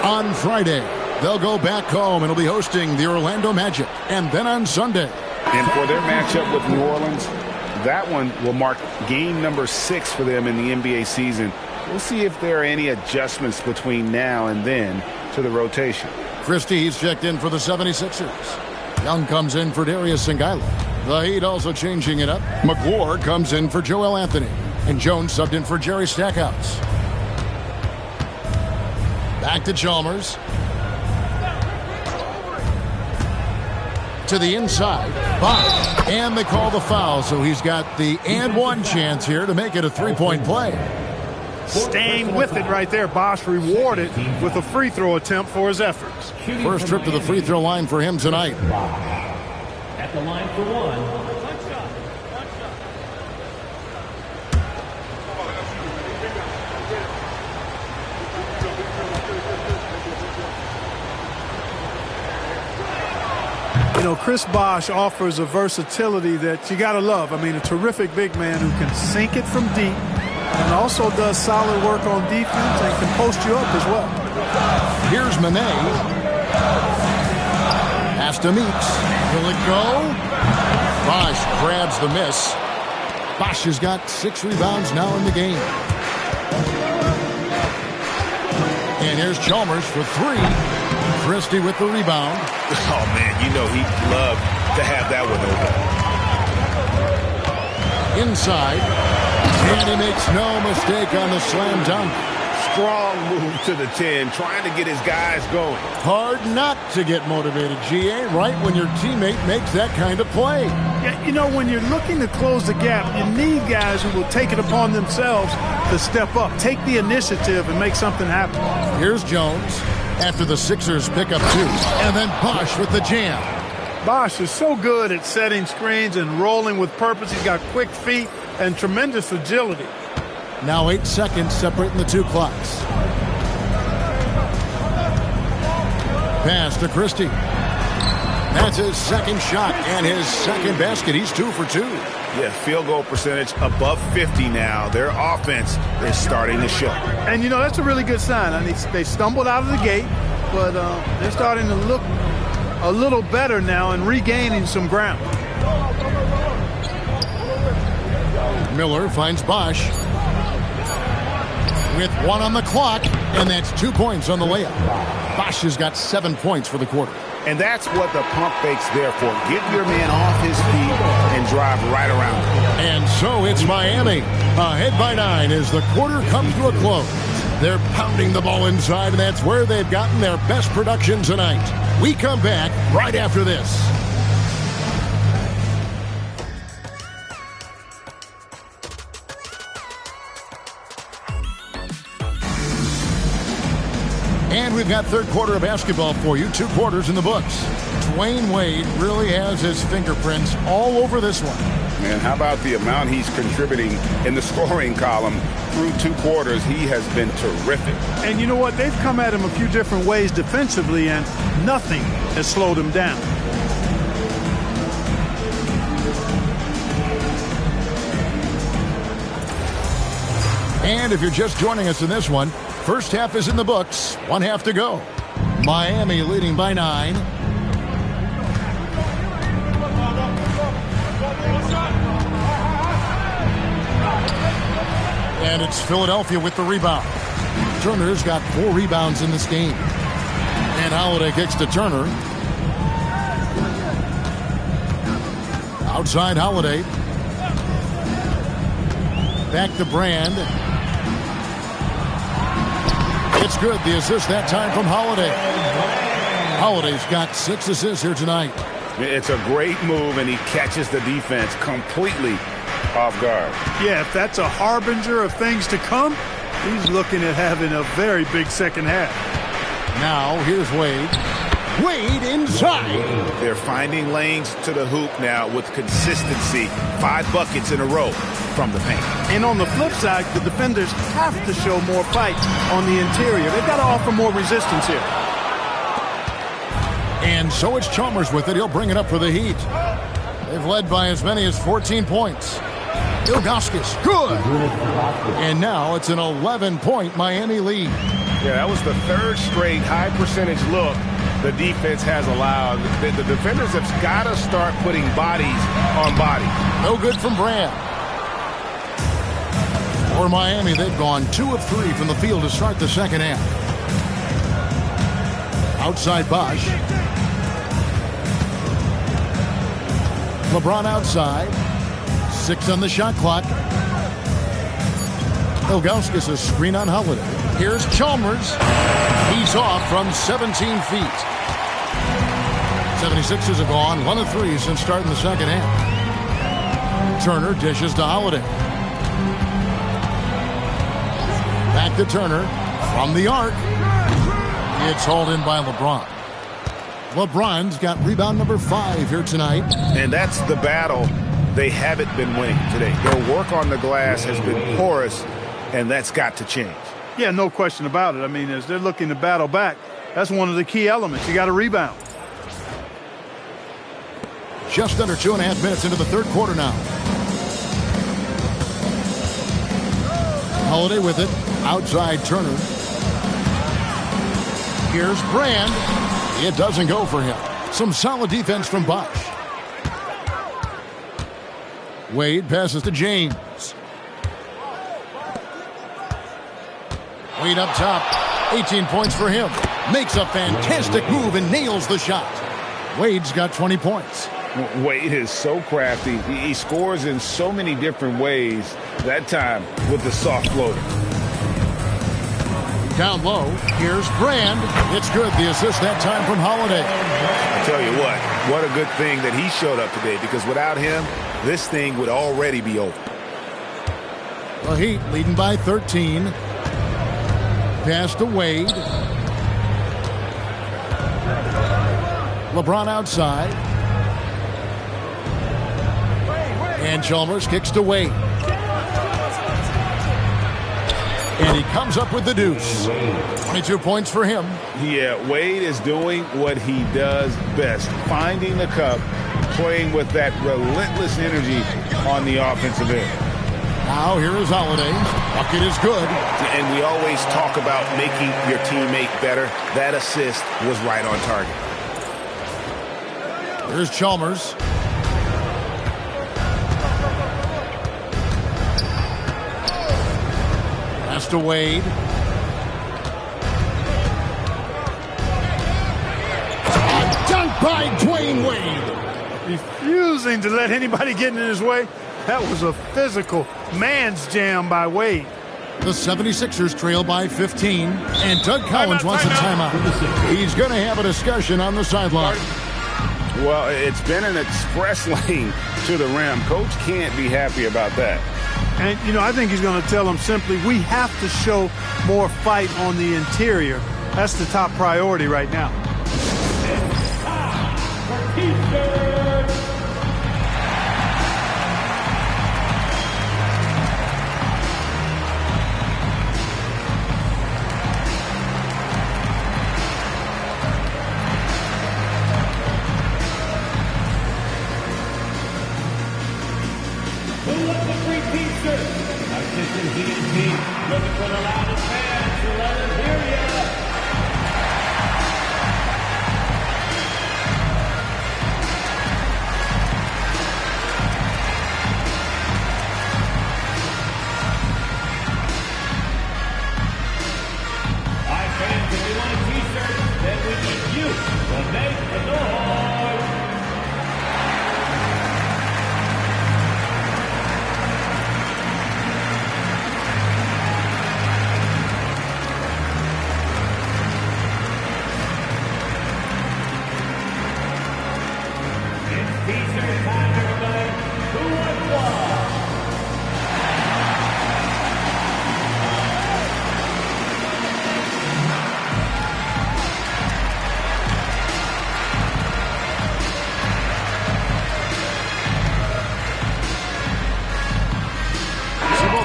On Friday, they'll go back home and will be hosting the Orlando Magic. And then on Sunday. And for their matchup with New Orleans, that one will mark game number 6 for them in the NBA season. We'll see if there are any adjustments between now and then to the rotation. Christie, he's checked in for the 76ers. Young comes in for Darius Zingala. The Heat also changing it up. McClure comes in for Joel Anthony. And Jones subbed in for Jerry Stackhouse. Back to Chalmers. To the inside. Bosh. And they call the foul, so he's got the and one chance here to make it a 3-point play. Staying with it right there. Bosh rewarded with a free throw attempt for his efforts. First trip to the free throw line for him tonight. At the line for 1. You know, Chris Bosh offers a versatility that you got to love. I mean, a terrific big man who can sink it from deep and also does solid work on defense and can post you up as well. Here's Manet. Pass to Meeks. Will it go? Bosh grabs the miss. Bosh has got 6 rebounds now in the game. And here's Chalmers for 3. Christie with the rebound. Oh, man, you know he'd love to have that one over. Inside. And he makes no mistake on the slam dunk. Strong move to the 10, trying to get his guys going. Hard not to get motivated, GA, right when your teammate makes that kind of play. Yeah, you know, when you're looking to close the gap, you need guys who will take it upon themselves to step up, take the initiative, and make something happen. Here's Jones after the Sixers pick up 2. And then Bosh with the jam. Bosh is so good at setting screens and rolling with purpose. He's got quick feet and tremendous agility. Now 8 seconds separating the 2 clocks. Pass to Christie. That's his second shot and his second basket. He's 2 for 2. Yeah, field goal percentage above 50 now. Their offense is starting to show. And, you know, that's a really good sign. I mean, they stumbled out of the gate, but they're starting to look a little better now and regaining some ground. Miller finds Bosh with 1 on the clock, and that's 2 points on the layup. Bosh has got 7 points for the quarter. And that's what the pump fake's there for. Get your man off his feet and drive right around him. And so it's Miami, ahead by 9 as the quarter comes to a close. They're pounding the ball inside, and that's where they've gotten their best production tonight. We come back right after this. And we've got third quarter of basketball for you. 2 quarters in the books. Dwayne Wade really has his fingerprints all over this one. Man, how about the amount he's contributing in the scoring column through 2 quarters? He has been terrific. And you know what? They've come at him a few different ways defensively, and nothing has slowed him down. And if you're just joining us in this one, first half is in the books. 1 half to go. Miami leading by 9. And it's Philadelphia with the rebound. Turner's got 4 rebounds in this game. And Holiday kicks to Turner. Outside Holiday. Back to Brand. It's good. The assist that time from Holiday. Holiday's got 6 assists here tonight. It's a great move, and he catches the defense completely off guard. Yeah, if that's a harbinger of things to come, he's looking at having a very big second half. Now, here's Wade. Wade inside. They're finding lanes to the hoop now with consistency. 5 buckets in a row from the paint. And on the flip side, the defenders have to show more fight on the interior. They've got to offer more resistance here. And so it's Chalmers with it. He'll bring it up for the Heat. They've led by as many as 14 points. Ilgauskas, good. And now it's an 11-point Miami lead. Yeah, that was the 3rd straight high percentage look the defense has allowed. The defenders have got to start putting bodies on bodies. No good from Brand. For Miami, they've gone 2 of 3 from the field to start the second half. Outside Bosch. LeBron outside. 6 on the shot clock. Ilgauskas a screen on Holiday. Here's Chalmers. He's off from 17 feet. 76ers have gone 1 of 3 since starting the second half. Turner dishes to Holiday. Back to Turner from the arc. It's hauled in by LeBron. LeBron's got rebound number 5 here tonight. And that's the battle they haven't been winning today. Their work on the glass has been porous, and that's got to change. Yeah, no question about it. I mean, as they're looking to battle back, that's one of the key elements. You got to rebound. Just under 2.5 minutes into the third quarter now. Holiday with it. Outside Turner. Here's Brand. It doesn't go for him. Some solid defense from Bosch. Wade passes to James. Wade up top. 18 points for him. Makes a fantastic move and nails the shot. Wade's got 20 points. Wade is so crafty. He scores in so many different ways. That time with the soft floater. Down low, here's Brand. It's good. The assist that time from Holiday. I tell you what a good thing that he showed up today, because without him, this thing would already be over. The Heat leading by 13. Pass to Wade. LeBron outside. And Chalmers kicks to Wade. And he comes up with the deuce. 22 points for him. Yeah, Wade is doing what he does best. Finding the cup, playing with that relentless energy on the offensive end. Now here is Holiday. Bucket is good. And we always talk about making your teammate better. That assist was right on target. Here's Chalmers. Pass to Wade. A dunk by Dwayne Wade. Refusing to let anybody get in his way. That was a physical man's jam by Wade. The 76ers trail by 15. And Doug Collins wants a timeout. He's going to have a discussion on the sideline. Well, it's been an express lane to the rim. Coach can't be happy about that. And, you know, I think he's going to tell them simply, we have to show more fight on the interior That's the top priority right now. It's time for T-shirts. Who wants the free T-shirt? Attention DNP, looking for the loudest fans to let us hear ya. Fans, if you want a T-shirt, then we need you to make the noise. It's T-shirt time, everybody. Who wants one?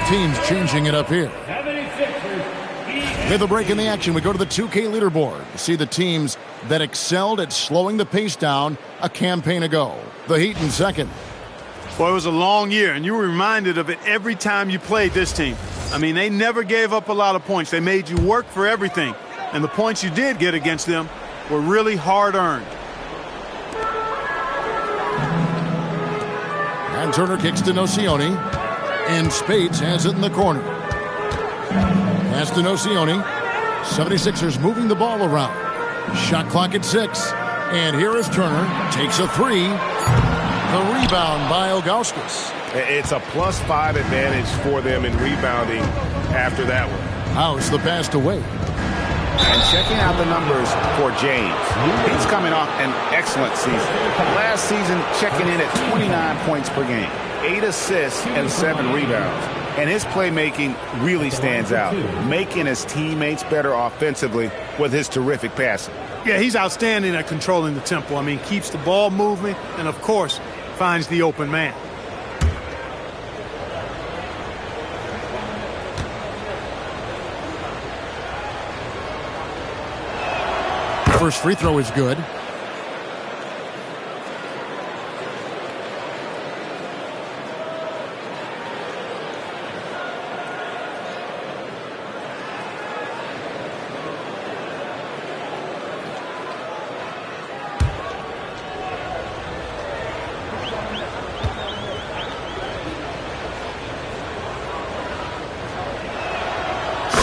Teams changing it up here. 76ers. With a break in the action, we go to the 2K leaderboard to see the teams that excelled at slowing the pace down a campaign ago. The Heat in second. Boy, it was a long year, and you were reminded of it every time you played this team. I mean, they never gave up a lot of points. They made you work for everything. And the points you did get against them were really hard-earned. And Turner kicks to Nocioni. And Spades has it in the corner. Pass to Nocioni. 76ers moving the ball around. Shot clock at 6. And here is Turner. Takes a 3. The rebound by Ilgauskas. It's a +5 advantage for them in rebounding after that one. House the pass to Wade. And checking out the numbers for James. He's coming off an excellent season. Last season, checking in at 29 points per game. 8 assists and 7 rebounds. And his playmaking really stands out, making his teammates better offensively with his terrific passing. Yeah, he's outstanding at controlling the tempo. I mean, keeps the ball moving and, of course, finds the open man. First free throw is good.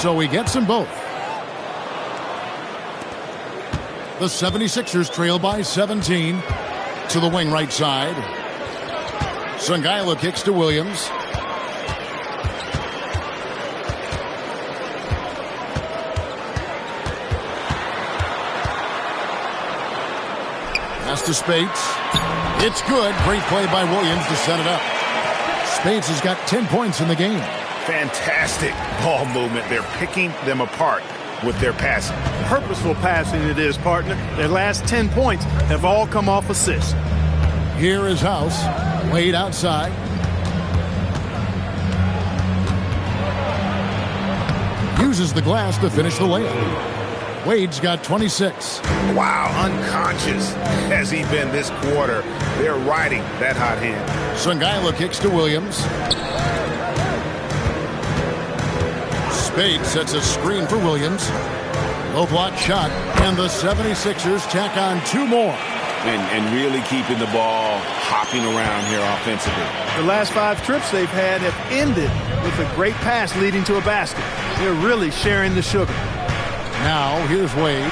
So he gets them both. The 76ers trail by 17 to the wing right side. Songaila kicks to Williams. Pass to Spades. It's good. Great play by Williams to set it up. Spades has got 10 points in the game. Fantastic ball movement. They're picking them apart with their passing. Purposeful passing it is, partner. Their last 10 points have all come off assists. Here is House. Wade outside. Uses the glass to finish the layup. Wade's got 26. Wow, unconscious has he been this quarter. They're riding that hot hand. Songaila kicks to Williams. Spade sets a screen for Williams. Low block shot, and the 76ers tack on 2 more. And really keeping the ball hopping around here offensively. The last 5 trips they've had have ended with a great pass leading to a basket. They're really sharing the sugar. Now, here's Wade.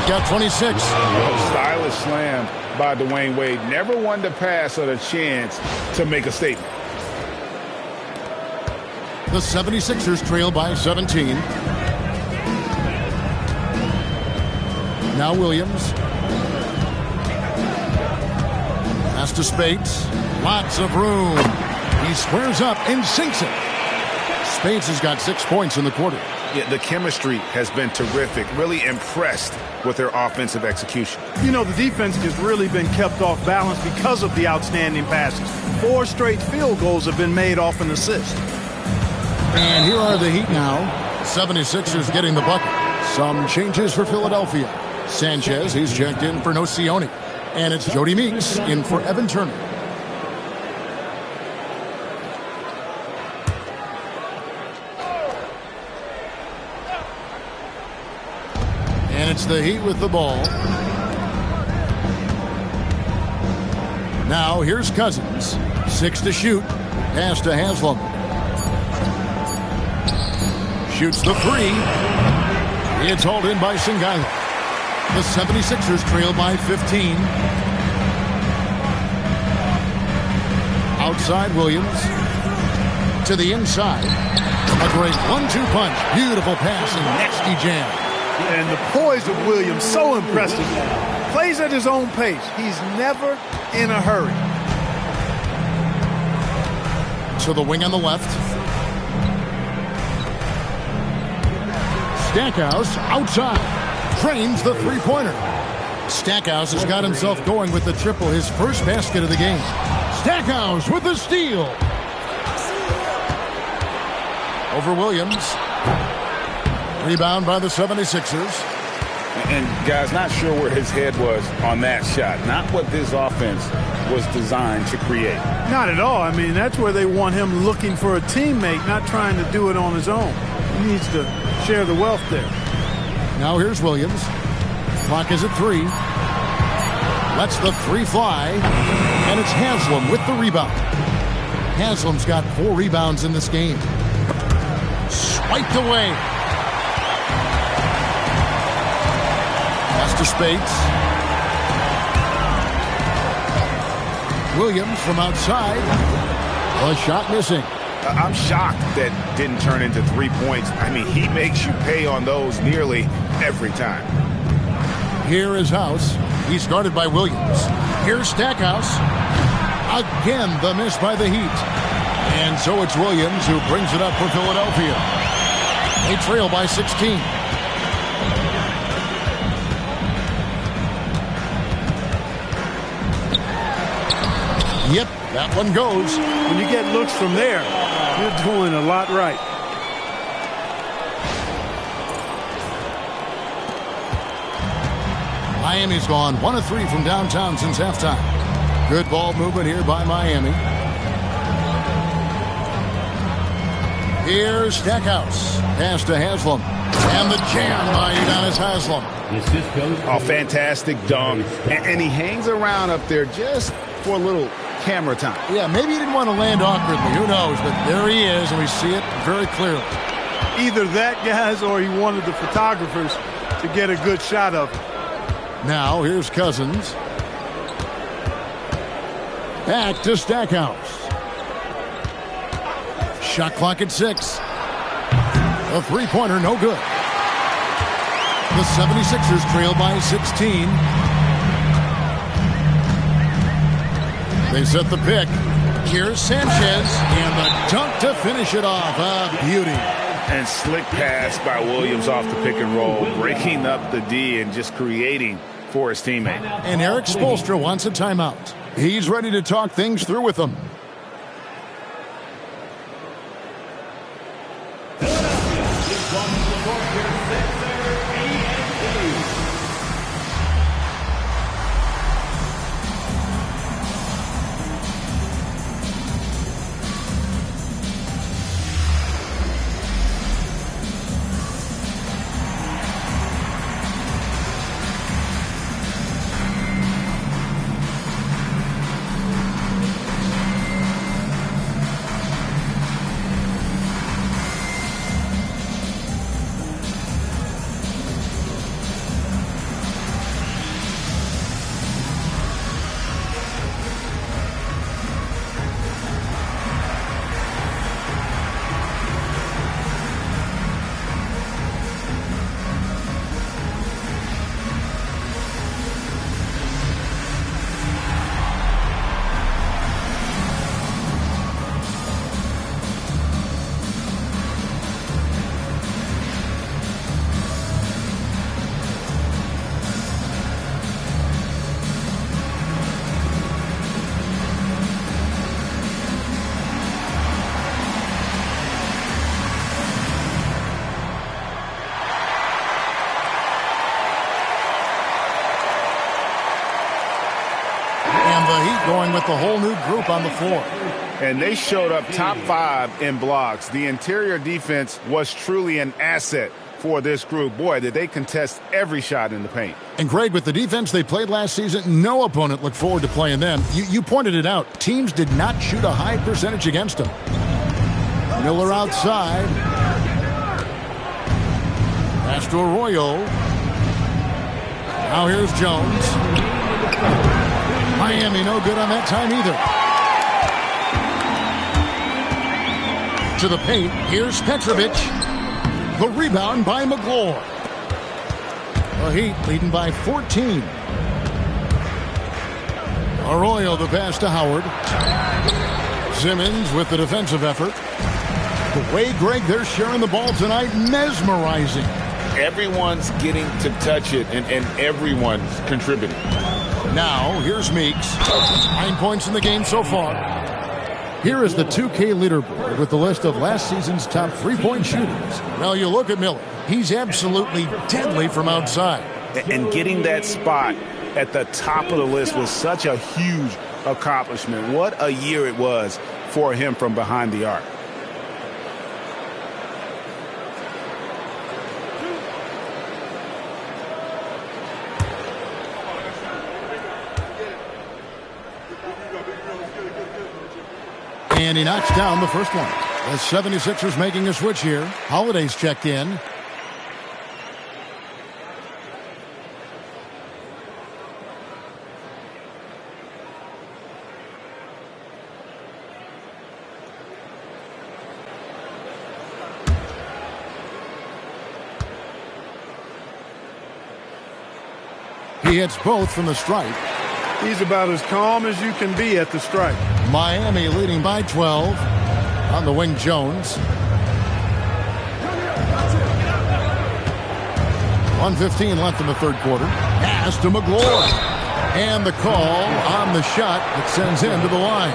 Got 26. Stylish slam by Dwayne Wade. Never one to pass on a chance to make a statement. The 76ers trail by 17. Now Williams. Pass to Spades. Lots of room. He squares up and sinks it. Spades has got 6 points in the quarter. Yeah, the chemistry has been terrific. Really impressed with their offensive execution. You know, the defense has really been kept off balance because of the outstanding passes. 4 straight field goals have been made off an assist. And here are the Heat now. 76ers getting the bucket. Some changes for Philadelphia. Sanchez, he's checked in for Nocioni. And it's Jody Meeks in for Evan Turner. And it's the Heat with the ball. Now here's Cousins. 6 to shoot. Pass to Haslam. Shoots the 3. It's hauled in by Sangaila. The 76ers trail by 15. Outside Williams. To the inside. A great 1-2 punch. Beautiful pass and nasty jam. And the poise of Williams, so impressive. Plays at his own pace. He's never in a hurry. To the wing on the left. Stackhouse outside. Trains the three-pointer. Stackhouse has got himself going with the triple, his first basket of the game. Stackhouse with the steal. Over Williams. Rebound by the 76ers. And, guys, not sure where his head was on that shot. Not what this offense was designed to create. Not at all. I mean, that's where they want him looking for a teammate, not trying to do it on his own. He needs to share the wealth there. Now here's Williams. Clock is at 3. Lets the 3 fly. And it's Haslam with the rebound. Haslam's got 4 rebounds in this game. Swiped away. Pass to Spates. Williams from outside. A shot missing. I'm shocked that didn't turn into 3 points. I mean, he makes you pay on those nearly every time. Here is House. He's guarded by Williams. Here's Stackhouse. Again, the miss by the Heat. And so it's Williams who brings it up for Philadelphia. They trail by 16. Yep, that one goes. When you get looks from there, you're doing a lot right. Miami's gone 1 of 3 from downtown since halftime. Good ball movement here by Miami. Here's Stackhouse. Pass to Haslam. And the jam by Udonis Haslam. Oh, fantastic dunk. And he hangs around up there just for a little camera time. Yeah, maybe he didn't want to land awkwardly. Who knows? But there he is, and we see it very clearly. Either that, guys, or he wanted the photographers to get a good shot of him. Now, here's Cousins. Back to Stackhouse. Shot clock at 6. A three-pointer, no good. The 76ers trail by 16. They set the pick. Here's Sanchez, and the dunk to finish it off. A beauty. And slick pass by Williams off the pick and roll, breaking up the D and just creating for his teammate. And Eric Spoelstra wants a timeout. He's ready to talk things through with them. going with the whole new group on the floor. And they showed up top 5 in blocks. The interior defense was truly an asset for this group. Boy, did they contest every shot in the paint. And Greg, with the defense they played last season, no opponent looked forward to playing them. You pointed it out. Teams did not shoot a high percentage against them. Miller outside. Pass to Arroyo. Now here's Jones. Miami no good on that time either. To the paint. Here's Petrovic. The rebound by McGlure. The Heat leading by 14. Arroyo the pass to Howard. Simmons with the defensive effort. The way, Greg, they're sharing the ball tonight, mesmerizing. Everyone's getting to touch it, and everyone's contributing. Now, here's Meeks. 9 points in the game so far. Here is the 2K leaderboard with the list of last season's top three-point shooters. Well, you look at Miller. He's absolutely deadly from outside. And getting that spot at the top of the list was such a huge accomplishment. What a year it was for him from behind the arc. And he knocks down the first one. The 76ers making a switch here. Holiday's checked in. He hits both from the stripe. He's about as calm as you can be at the stripe. Miami leading by 12. On the wing, Jones. 1:15 left in the third quarter. Pass to McGlure. And the call on the shot that sends him to the line.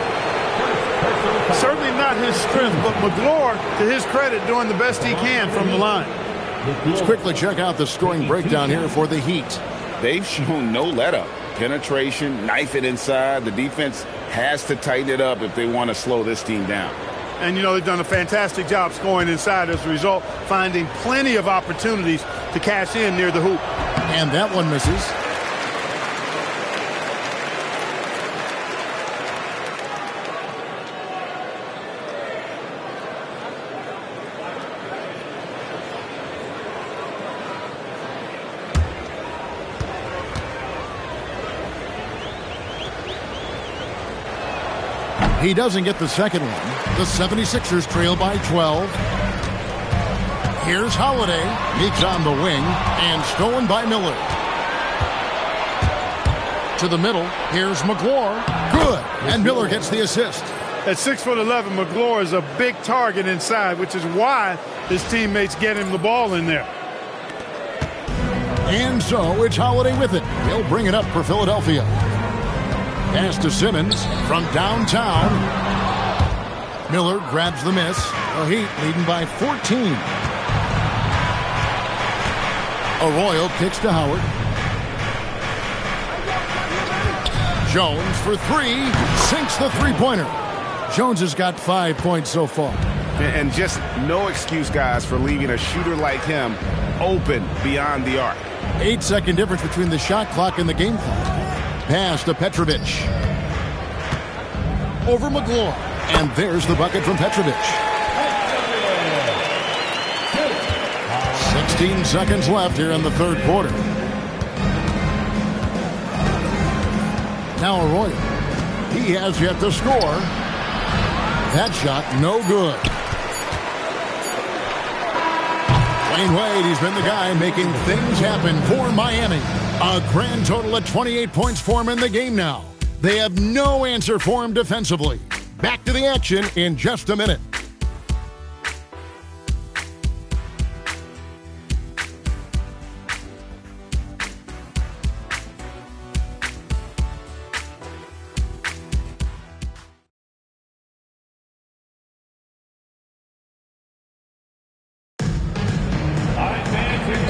Certainly not his strength, but McGlure, to his credit, doing the best he can from the line. Let's quickly check out the scoring breakdown here for the Heat. They've shown no let-up. Penetration, knife it inside. The defense has to tighten it up if they want to slow this team down. And, you know, they've done a fantastic job scoring inside as a result, finding plenty of opportunities to cash in near the hoop. And that one misses. He doesn't get the second one. The 76ers trail by 12. Here's Holiday. Meeks on the wing and stolen by Miller. To the middle. Here's McGlure. Good. And Miller gets the assist. At 6'11", McGlure is a big target inside, which is why his teammates get him the ball in there. And so it's Holiday with it. He'll bring it up for Philadelphia. Pass to Simmons from downtown. Miller grabs the miss. The Heat leading by 14. Arroyo kicks to Howard. Jones for three. Sinks the three-pointer. Jones has got 5 points so far. And just no excuse, guys, for leaving a shooter like him open beyond the arc. 8-second difference between the shot clock and the game clock. Pass to Petrovic. Over McGlure. And there's the bucket from Petrovic. 16 seconds left here in the third quarter. Now Arroyo. He has yet to score. That shot no good. Dwayne Wade, he's been the guy making things happen for Miami. A grand total of 28 points for him in the game now. They have no answer for him defensively. Back to the action in just a minute.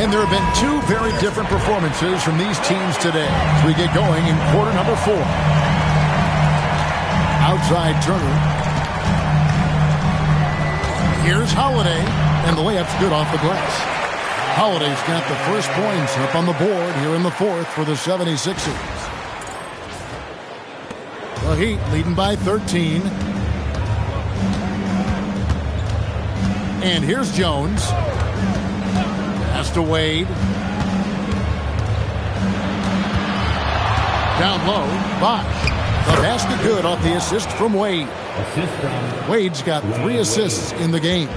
And there have been two very different performances from these teams today as we get going in quarter number 4. Outside Turner. Here's Holiday, and the layup's good off the glass. Holiday's got the first points up on the board here in the fourth for the 76ers. The Heat leading by 13. And here's Jones. Pass to Wade. Down low, Bosh. The basket good off the assist from Wade. Wade's got 3 assists in the game.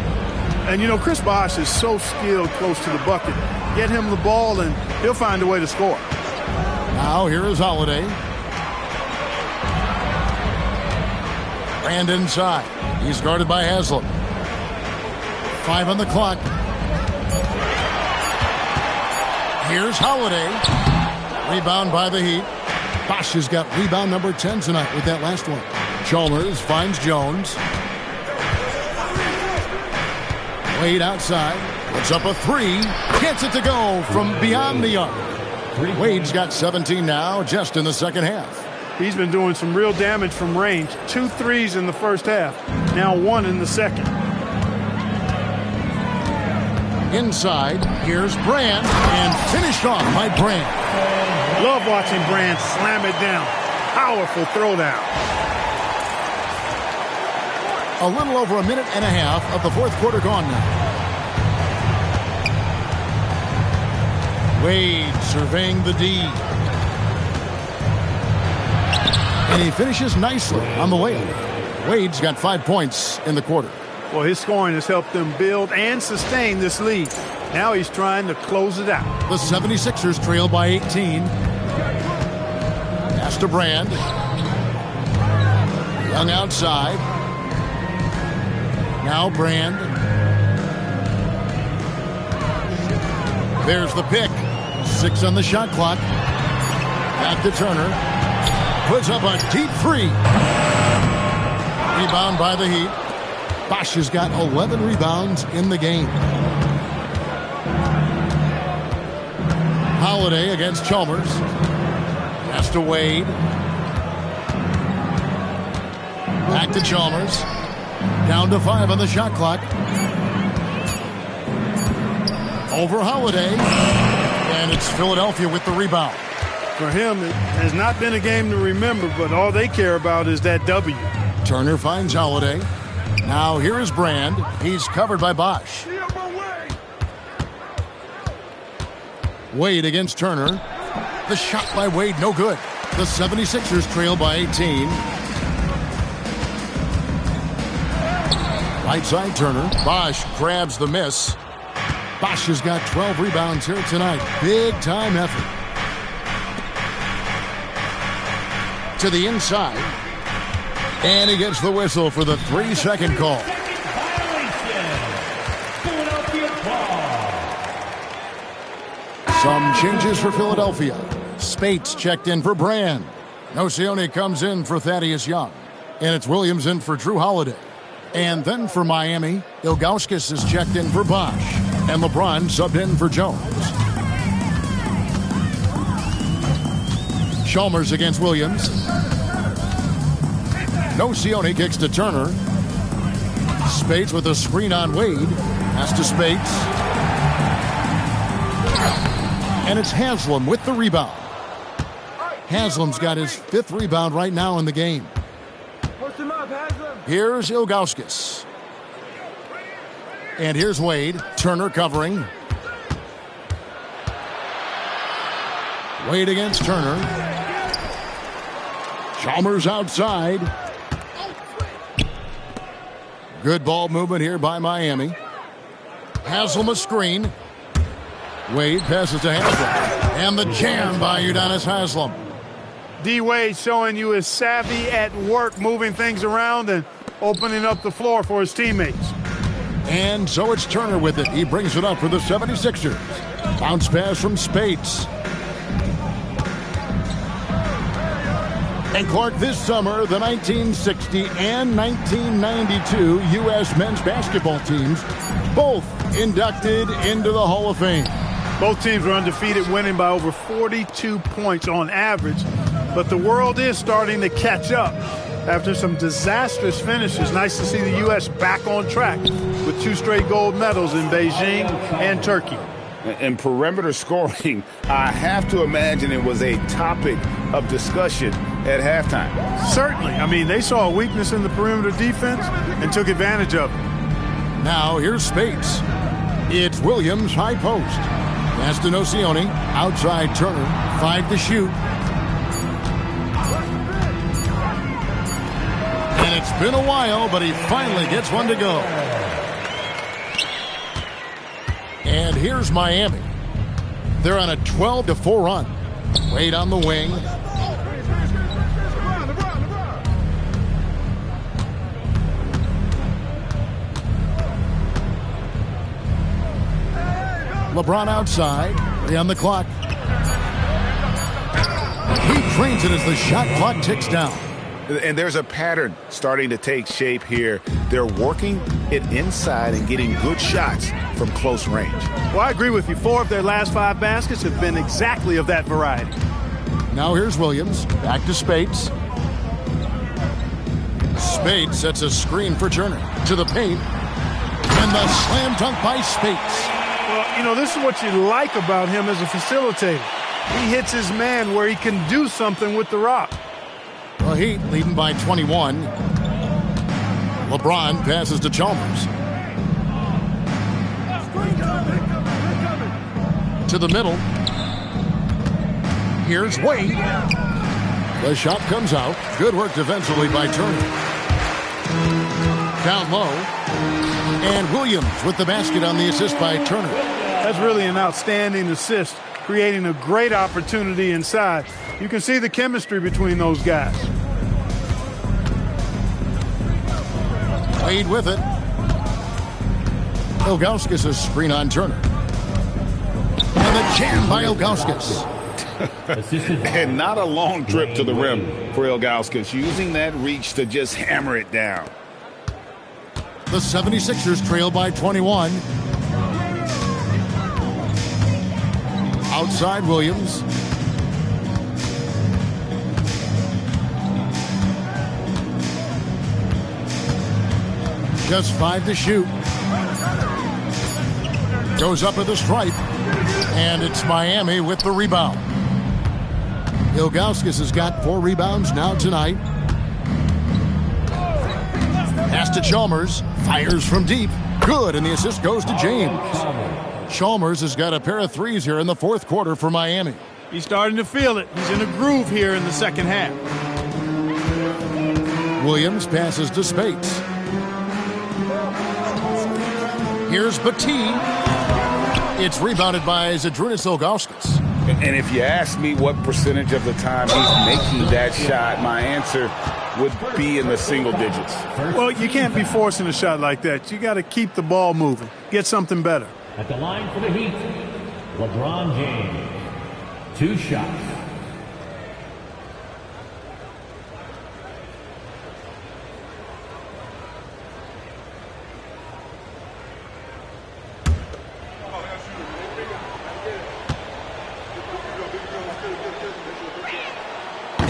And, you know, Chris Bosh is so skilled close to the bucket. Get him the ball, and he'll find a way to score. Now here is Holiday. Brand inside. He's guarded by Haslam. 5 on the clock. Here's Holiday. Rebound by the Heat. Bosh has got rebound number 10 tonight with that last one. Chalmers finds Jones. Wade outside. Puts up a 3. Gets it to go from beyond the arc. Wade's got 17 now just in the second half. He's been doing some real damage from range. 2 threes in the first half. Now 1 in the second. Inside, here's Brand, and finished off by Brand. Love watching Brand slam it down. Powerful throwdown. A little over a minute and a half of the fourth quarter gone now. Wade surveying the D. And he finishes nicely on the layup. Wade's got 5 points in the quarter. Well, his scoring has helped them build and sustain this lead. Now he's trying to close it out. The 76ers trail by 18. Pass to Brand. Young outside. Now Brand. There's the pick. 6 on the shot clock. Back to Turner. Puts up a deep 3. Rebound by the Heat. Bosh has got 11 rebounds in the game. Holiday against Chalmers. Pass to Wade. Back to Chalmers. Down to 5 on the shot clock. Over Holiday. And it's Philadelphia with the rebound. For him, it has not been a game to remember, but all they care about is that W. Turner finds Holiday. Now here is Brand. He's covered by Bosh. Wade against Turner. The shot by Wade, no good. The 76ers trail by 18. Right side Turner. Bosh grabs the miss. Bosh has got 12 rebounds here tonight. Big time effort. To the inside. And he gets the whistle for the 3-second call. Some changes for Philadelphia. Spates checked in for Brand. Nocioni comes in for Thaddeus Young. And it's Williams in for Drew Holiday. And then for Miami, Ilgauskas is checked in for Bosh. And LeBron subbed in for Jones. Chalmers against Williams. Nocioni kicks to Turner. Spates with a screen on Wade. Pass to Spates. And it's Haslam with the rebound. Haslam's got his 5th rebound right now in the game. Here's Ilgauskas. And here's Wade. Turner covering. Wade against Turner. Chalmers outside. Good ball movement here by Miami. Haslam a screen. Wade passes to Haslam. And the jam by Udonis Haslam. D-Wade showing you his savvy at work, moving things around and opening up the floor for his teammates. And so it's Turner with it. He brings it up for the 76ers. Bounce pass from Spates. And Clark, this summer, the 1960 and 1992 U.S. men's basketball teams both inducted into the Hall of Fame. Both teams were undefeated, winning by over 42 points on average. But the world is starting to catch up. After some disastrous finishes, nice to see the U.S. back on track with 2 straight gold medals in Beijing and Turkey. And perimeter scoring, I have to imagine it was a topic of discussion at halftime. Certainly. I mean, they saw a weakness in the perimeter defense and took advantage of it. Now here's Spates. It's Williams, high post. Pass to Nocioni, outside Turner, 5 to shoot. And it's been a while, but he finally gets one to go. And here's Miami. They're on a 12-4 run. Wade on the wing. LeBron outside. 3 on the clock. He drains it as the shot clock ticks down. And there's a pattern starting to take shape here. They're working it inside and getting good shots from close range. Well, I agree with you. 4 of their last 5 baskets have been exactly of that variety. Now here's Williams. Back to Spates. Spates sets a screen for Turner. To the paint. And the slam dunk by Spates. Well, you know, this is what you like about him as a facilitator. He hits his man where he can do something with the rock. The Heat leading by 21. LeBron passes to Chalmers. To the middle. Here's Wade. The shot comes out. Good work defensively by Turner. Down low. And Williams with the basket on the assist by Turner. That's really an outstanding assist, creating a great opportunity inside. You can see the chemistry between those guys. Wade with it. Ilgauskas' screen on Turner. And the jam by Ilgauskas. And not a long trip to the rim for Ilgauskas, using that reach to just hammer it down. The 76ers trail by 21. Outside Williams. Just 5 to shoot. Goes up at the stripe. And it's Miami with the rebound. Ilgauskas has got 4 rebounds now tonight. Pass to Chalmers. Fires from deep. Good, and the assist goes to James. Chalmers has got a pair of threes here in the 4th quarter for Miami. He's starting to feel it. He's in a groove here in the second half. Williams passes to Spates. Here's Bateen. It's rebounded by Zydrunas Ilgauskas. And if you ask me what percentage of the time he's making that shot, my answer would be in the single digits. Well, you can't be forcing a shot like that. You got to keep the ball moving. Get something better. At the line for the Heat, LeBron James. 2 shots.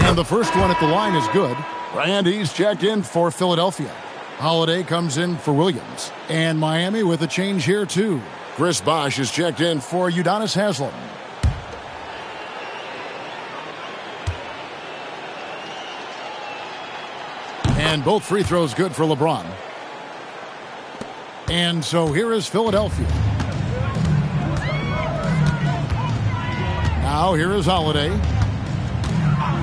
And the first one at the line is good. And he's checked in for Philadelphia. Holiday comes in for Williams. And Miami with a change here, too. Chris Bosh is checked in for Udonis Haslem. And both free throws good for LeBron. And so here is Philadelphia. Now here is Holiday.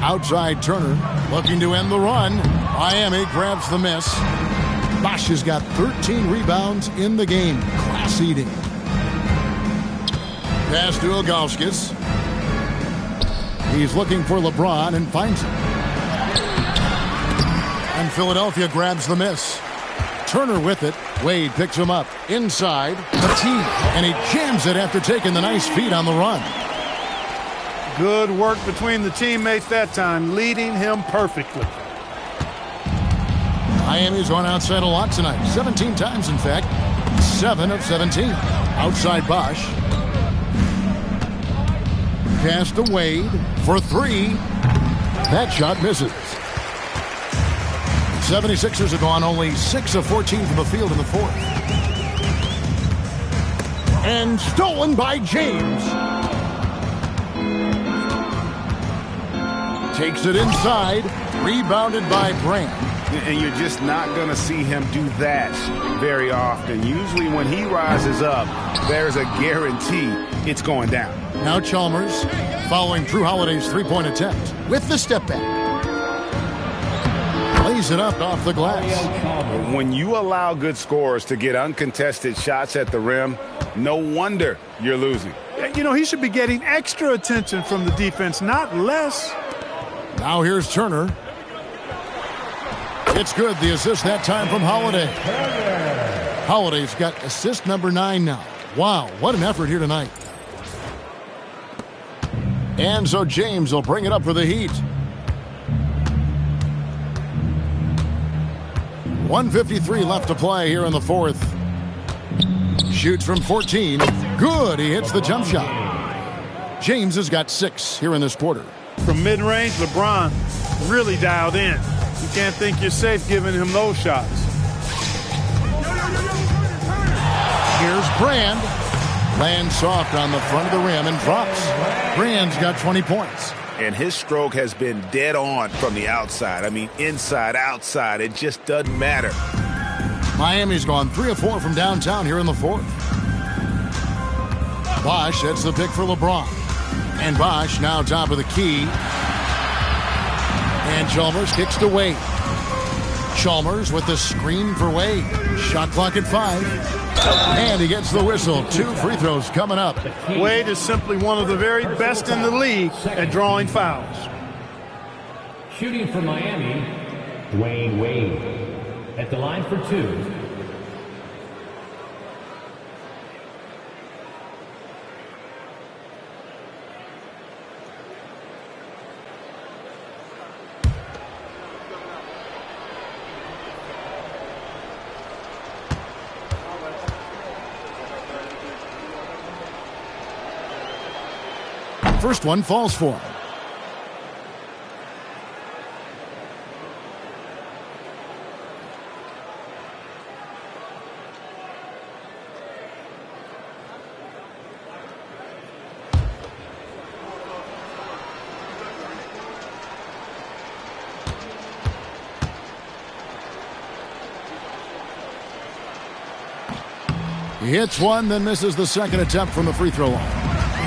Outside Turner, looking to end the run. Miami grabs the miss. Bosh has got 13 rebounds in the game. Class eating. Pass to Ilgauskas. He's looking for LeBron and finds him. And Philadelphia grabs the miss. Turner with it. Wade picks him up. Inside. Bateen. And he jams it after taking the nice feed on the run. Good work between the teammates that time, leading him perfectly. Miami's run outside a lot tonight. 17 times, in fact. 7 of 17. Outside Bosh. Pass to Wade for 3. That shot misses. 76ers have gone only 6 of 14 from the field in the fourth. And stolen by James. Takes it inside. Rebounded by Brand. And you're just not going to see him do that very often. Usually when he rises up, there's a guarantee it's going down. Now Chalmers following Drew Holiday's three-point attempt with the step back. Lays it up off the glass. When you allow good scorers to get uncontested shots at the rim, no wonder you're losing. You know, he should be getting extra attention from the defense, not less. Now here's Turner. It's good. The assist that time from Holiday. Holiday's got assist number 9 now. Wow, what an effort here tonight. And so James will bring it up for the Heat. 1:53 left to play here in the fourth. Shoots from 14. Good. He hits the jump shot. James has got 6 here in this quarter. From mid-range, LeBron really dialed in. You can't think you're safe giving him those shots. Here's Brand. Lands soft on the front of the rim and drops. Brand's got 20 points. And his stroke has been dead on from the outside. I mean, inside, outside, it just doesn't matter. Miami's gone 3 of 4 from downtown here in the fourth. Bosh sets the pick for LeBron. And Bosh now top of the key. And Chalmers kicks to Wade. Chalmers with the screen for Wade. Shot clock at 5. And he gets the whistle. 2 free throws coming up. Wade is simply one of the very best in the league at drawing fouls. Shooting for Miami, Dwayne Wade. At the line for 2. First one falls for him. He hits one, then misses the second attempt from the free throw line.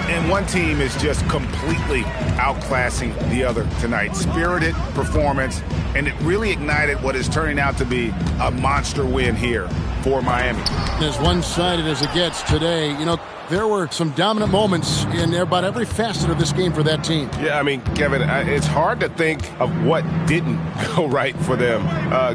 And one team is just completely outclassing the other tonight. Spirited performance, and it really ignited what is turning out to be a monster win here for Miami. As one-sided as it gets today, you know, there were some dominant moments in about every facet of this game for that team. Yeah, I mean, Kevin, it's hard to think of what didn't go right for them.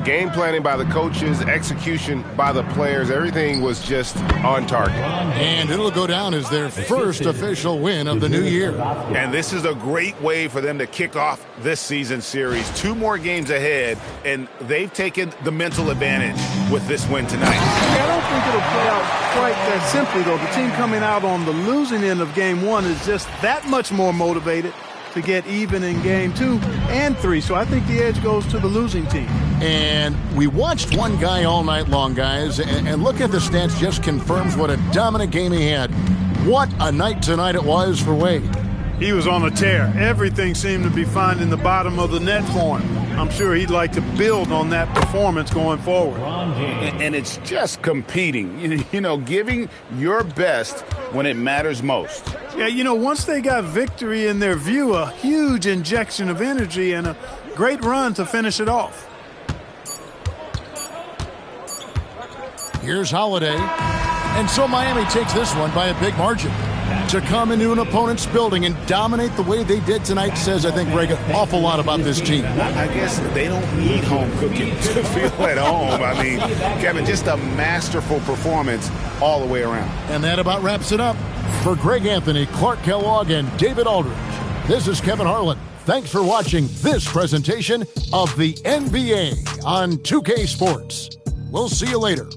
Game planning by the coaches, execution by the players, everything was just on target. And it'll go down as their first official win of the new year. And this is a great way for them to kick off this season series. 2 more games ahead, and they've taken the mental advantage with this win tonight. Yeah, I don't think it'll play out quite that simply, though. The team coming out on the losing end of game 1 is just that much more motivated to get even in game 2 and 3. So I think the edge goes to the losing team. And we watched one guy all night long, guys, and look at the stats, just confirms what a dominant game he had. What a night tonight it was for Wade. He was on a tear. Everything seemed to be finding the bottom of the net for him. I'm sure he'd like to build on that performance going forward. And it's just competing, you know, giving your best when it matters most. Yeah, you know, once they got victory in their view, a huge injection of energy and a great run to finish it off. Here's Holiday. And so Miami takes this one by a big margin. To come into an opponent's building and dominate the way they did tonight says, I think, Greg, an awful lot about this team. I guess they don't need home cooking to feel at home. I mean, Kevin, just a masterful performance all the way around. And that about wraps it up. For Greg Anthony, Clark Kellogg, and David Aldridge, this is Kevin Harlan. Thanks for watching this presentation of the NBA on 2K Sports. We'll see you later.